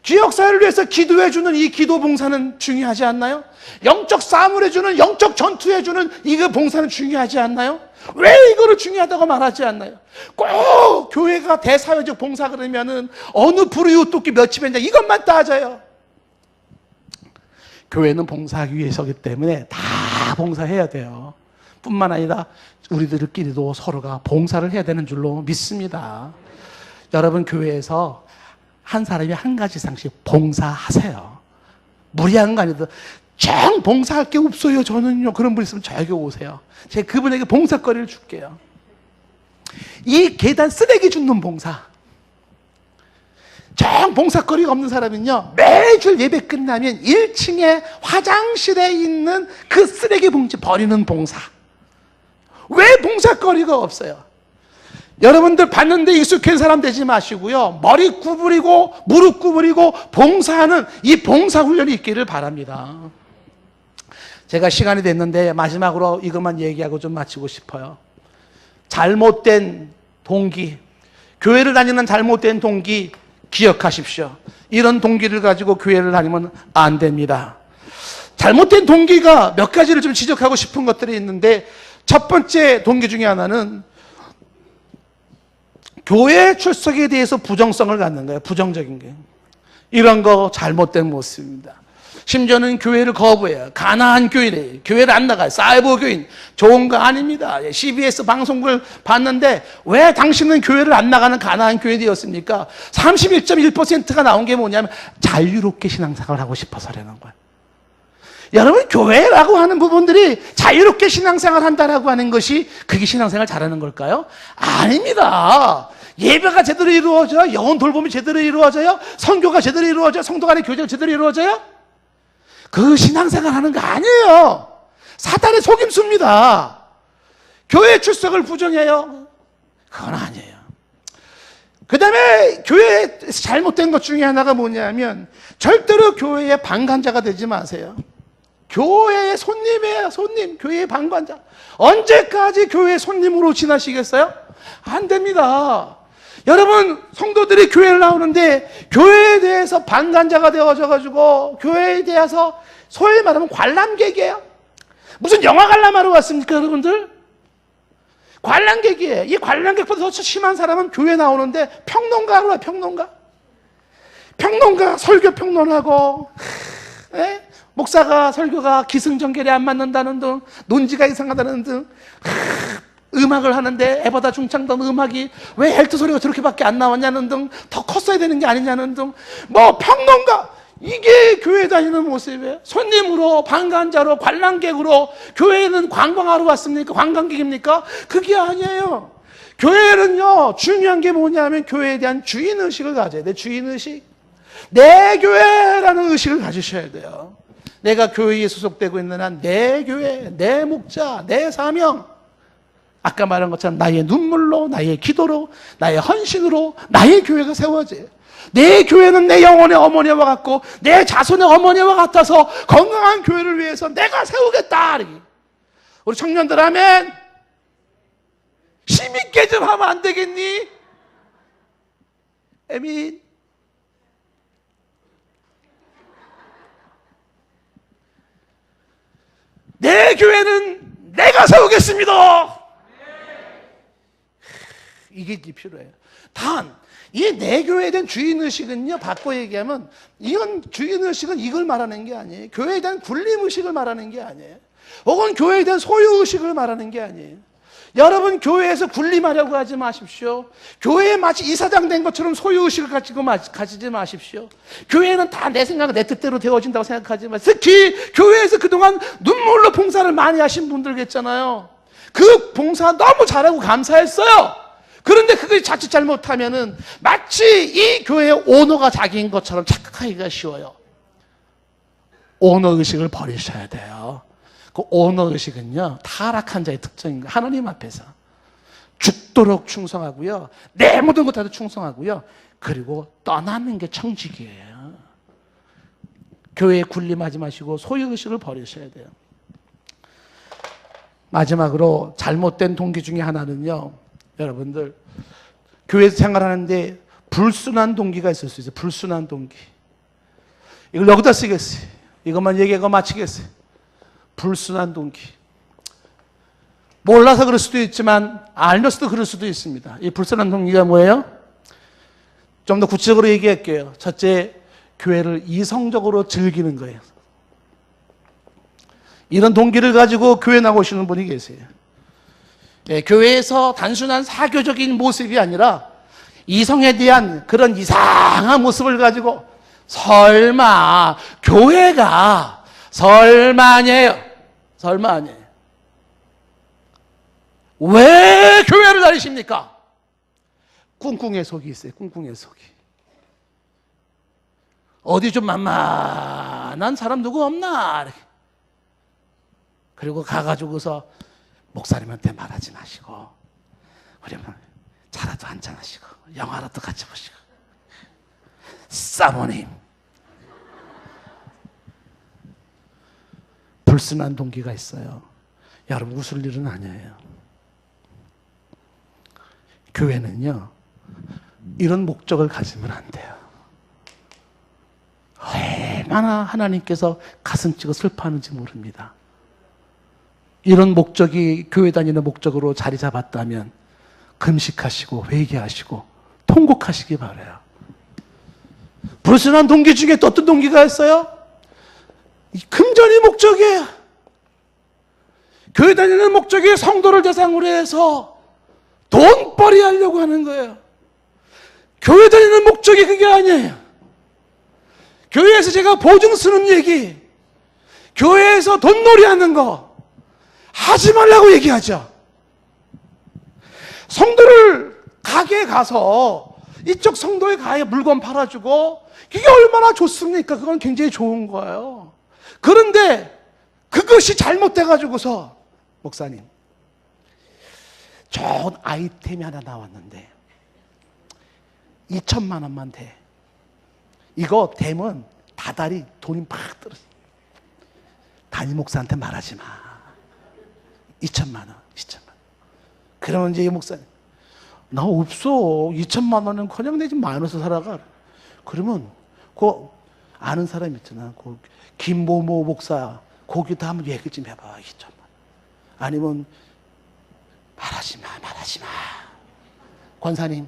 지역사회를 위해서 기도해주는 이 기도 봉사는 중요하지 않나요? 영적 싸움을 해주는, 영적 전투해주는 이거 봉사는 중요하지 않나요? 왜 이거를 중요하다고 말하지 않나요? 꼭 교회가 대사회적 봉사 그러면은 어느 불우이웃 돕기 몇십 회냐 이것만 따져요. 교회는 봉사하기 위해서기 때문에 다 봉사해야 돼요. 뿐만 아니라 우리들끼리도 서로가 봉사를 해야 되는 줄로 믿습니다. 여러분, 교회에서 한 사람이 한 가지 이상씩 봉사하세요. 무리한 거 아니더라도 정 봉사할 게 없어요. 저는요. 그런 분 있으면 저에게 오세요. 제가 그분에게 봉사거리를 줄게요. 이 계단 쓰레기 줍는 봉사. 정 봉사거리가 없는 사람은요, 매주 예배 끝나면 1층에 화장실에 있는 그 쓰레기 봉지 버리는 봉사. 왜 봉사거리가 없어요? 여러분들 봤는데 익숙한 사람 되지 마시고요, 머리 구부리고 무릎 구부리고 봉사하는 이 봉사훈련이 있기를 바랍니다. 제가 시간이 됐는데 마지막으로 이것만 얘기하고 좀 마치고 싶어요. 잘못된 동기, 교회를 다니는 잘못된 동기 기억하십시오. 이런 동기를 가지고 교회를 다니면 안 됩니다. 잘못된 동기가 몇 가지를 좀 지적하고 싶은 것들이 있는데, 첫 번째 동기 중에 하나는 교회 출석에 대해서 부정성을 갖는 거예요. 부정적인 게. 이런 거 잘못된 모습입니다. 심지어는 교회를 거부해요. 가난한 교인이에요. 교회를 안 나가요. 사이버 교인. 좋은 거 아닙니다. CBS 방송국을 봤는데 왜 당신은 교회를 안 나가는 가난한 교인이었습니까? 31.1%가 나온 게 뭐냐면 자유롭게 신앙생활을 하고 싶어서라는 거예요. 여러분, 교회라고 하는 부분들이 자유롭게 신앙생활 한다라고 하는 것이 그게 신앙생활 잘하는 걸까요? 아닙니다. 예배가 제대로 이루어져요? 영혼 돌봄이 제대로 이루어져요? 선교가 제대로 이루어져요? 성도 간의 교제가 제대로 이루어져요? 그 신앙생활 하는 거 아니에요. 사탄의 속임수입니다. 교회 출석을 부정해요? 그건 아니에요. 그 다음에 교회에 잘못된 것 중에 하나가 뭐냐면 절대로 교회의 방관자가 되지 마세요. 교회의 손님이에요. 손님. 교회의 방관자. 언제까지 교회의 손님으로 지나시겠어요? 안 됩니다. 여러분, 성도들이 교회를 나오는데 교회에 대해서 방관자가 되어져가지고 교회에 대해서 소위 말하면 관람객이에요. 무슨 영화 관람하러 왔습니까, 여러분들? 관람객이에요. 이 관람객보다 더 심한 사람은 교회 나오는데 평론가로 와, 평론가. 평론가 설교 평론하고, 목사가 설교가 기승전결이 안 맞는다는 등, 논지가 이상하다는 등, 음악을 하는데 에바다 중창단 음악이 왜 헬트 소리가 저렇게밖에 안 나왔냐는 등, 더 컸어야 되는 게 아니냐는 등, 뭐 평론가. 이게 교회 다니는 모습이에요. 손님으로, 방관자로, 관람객으로. 교회는 관광하러 왔습니까? 관광객입니까? 그게 아니에요. 교회는요, 중요한 게 뭐냐면 교회에 대한 주인의식을 가져야 돼요. 주인의식. 내 교회라는 의식을 가지셔야 돼요. 내가 교회에 소속되고 있는 한 내 교회, 내 목자, 내 사명. 아까 말한 것처럼 나의 눈물로, 나의 기도로, 나의 헌신으로 나의 교회가 세워져요. 내 교회는 내 영혼의 어머니와 같고 내 자손의 어머니와 같아서 건강한 교회를 위해서 내가 세우겠다. 우리 청년들 아멘. 힘있게 좀 하면 안 되겠니? 아멘. 내 교회는 내가 세우겠습니다. 이게 필요해요. 단 이 내 교회에 대한 주인의식은요, 바꿔 얘기하면, 이건 주인의식은 이걸 말하는 게 아니에요. 교회에 대한 군림의식을 말하는 게 아니에요. 혹은 교회에 대한 소유의식을 말하는 게 아니에요. 여러분, 교회에서 군림하려고 하지 마십시오. 교회에 마치 이사장 된 것처럼 소유의식을 가지지 마십시오. 교회는 다 내 생각, 내 뜻대로 되어진다고 생각하지 마십시오. 특히 교회에서 그동안 눈물로 봉사를 많이 하신 분들 계시잖아요. 그 봉사 너무 잘하고 감사했어요. 그런데 그걸 자칫 잘못하면은 마치 이 교회의 오너가 자기인 것처럼 착각하기가 쉬워요. 오너 의식을 버리셔야 돼요. 그 오너 의식은요, 타락한 자의 특징입니다. 하나님 앞에서 죽도록 충성하고요, 내 모든 것 다도 충성하고요, 그리고 떠나는 게 청직이에요. 교회에 군림하지 마시고 소유 의식을 버리셔야 돼요. 마지막으로 잘못된 동기 중에 하나는요, 여러분들, 교회에서 생활하는데 불순한 동기가 있을 수 있어요. 불순한 동기. 이걸 여기다 쓰겠어요. 이것만 얘기하고 마치겠어요. 불순한 동기. 몰라서 그럴 수도 있지만 알면서도 그럴 수도 있습니다. 이 불순한 동기가 뭐예요? 좀 더 구체적으로 얘기할게요. 첫째, 교회를 이성적으로 즐기는 거예요. 이런 동기를 가지고 교회 나오시는 분이 계세요. 교회에서 단순한 사교적인 모습이 아니라 이성에 대한 그런 이상한 모습을 가지고 설마 교회가 설마 아니에요. 설마 아니에요. 왜 교회를 다니십니까? 꿍꿍의 속이 있어요. 꿍꿍의 속이. 어디 좀 만만한 사람 누구 없나? 이렇게. 그리고 가가지고서 목사님한테 말하지 마시고, 그러면 차라도 한잔하시고 영화라도 같이 보시고. 사모님, 불순한 동기가 있어요. 여러분, 웃을 일은 아니에요. 교회는요, 이런 목적을 가지면 안 돼요. 얼마나 하나님께서 가슴 찌고 슬퍼하는지 모릅니다. 이런 목적이 교회 다니는 목적으로 자리 잡았다면 금식하시고 회개하시고 통곡하시기 바라요. 불순한 동기 중에 또 어떤 동기가 있어요? 금전이 목적이에요. 교회 다니는 목적이 성도를 대상으로 해서 돈벌이 하려고 하는 거예요. 교회 다니는 목적이 그게 아니에요. 교회에서 제가 보증 쓰는 얘기, 교회에서 돈놀이 하는 거 하지 말라고 얘기하죠. 성도를 가게에 가서 이쪽 성도의 가게에 물건 팔아주고, 그게 얼마나 좋습니까? 그건 굉장히 좋은 거예요. 그런데 그것이 잘못돼가지고서, 목사님, 좋은 아이템이 하나 나왔는데 2천만 원만 돼. 이거 되면 다달이 돈이 팍 들었어. 담임 목사한테 말하지 마. 2천만 원, 2천만 원. 그러면 이제 이 목사님, 나 없어. 2천만 원은 그냥 내 집 마이너스 살아가. 그러면 그 아는 사람 있잖아. 그 김모모 목사, 거기다 한번 얘기 좀 해봐. 2천만 원. 아니면 막 말하지 마. 권사님,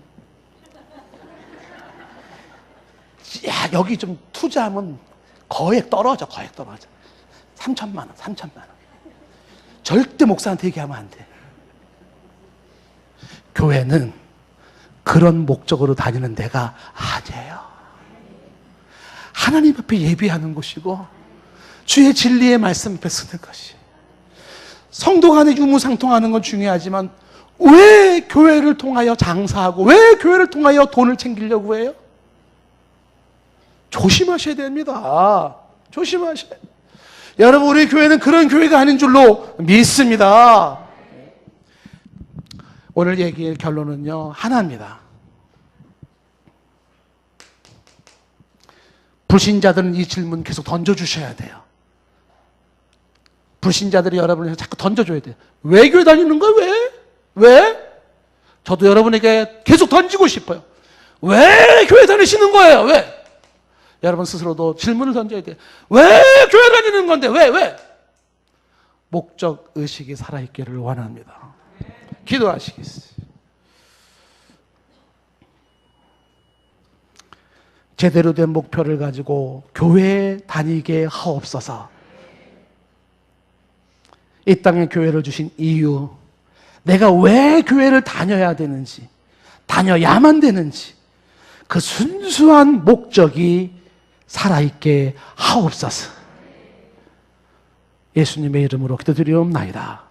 야, 여기 좀 투자하면 거액 떨어져. 3천만 원. 절대 목사한테 얘기하면 안 돼. 교회는 그런 목적으로 다니는 데가 아니에요. 하나님 앞에 예배하는 곳이고 주의 진리의 말씀 앞에 쓰는 것이. 성도 간에 유무상통하는 건 중요하지만 왜 교회를 통하여 장사하고 왜 교회를 통하여 돈을 챙기려고 해요? 조심하셔야 됩니다. 조심하셔야 돼요. 여러분, 우리 교회는 그런 교회가 아닌 줄로 믿습니다. 오늘 얘기의 결론은요, 하나입니다. 불신자들은 이 질문 계속 던져주셔야 돼요. 불신자들이 여러분에게 자꾸 던져줘야 돼요. 왜 교회 다니는 거야? 왜? 저도 여러분에게 계속 던지고 싶어요. 왜 교회 다니시는 거예요? 왜? 여러분 스스로도 질문을 던져야 돼요. 왜 교회 다니는 건데? 왜? 목적 의식이 살아있기를 원합니다. 기도하시겠어요. 제대로 된 목표를 가지고 교회에 다니게 하옵소서. 이 땅에 교회를 주신 이유, 내가 왜 교회를 다녀야 되는지, 다녀야만 되는지, 그 순수한 목적이 살아있게 하옵소서. 예수님의 이름으로 기도드리옵나이다.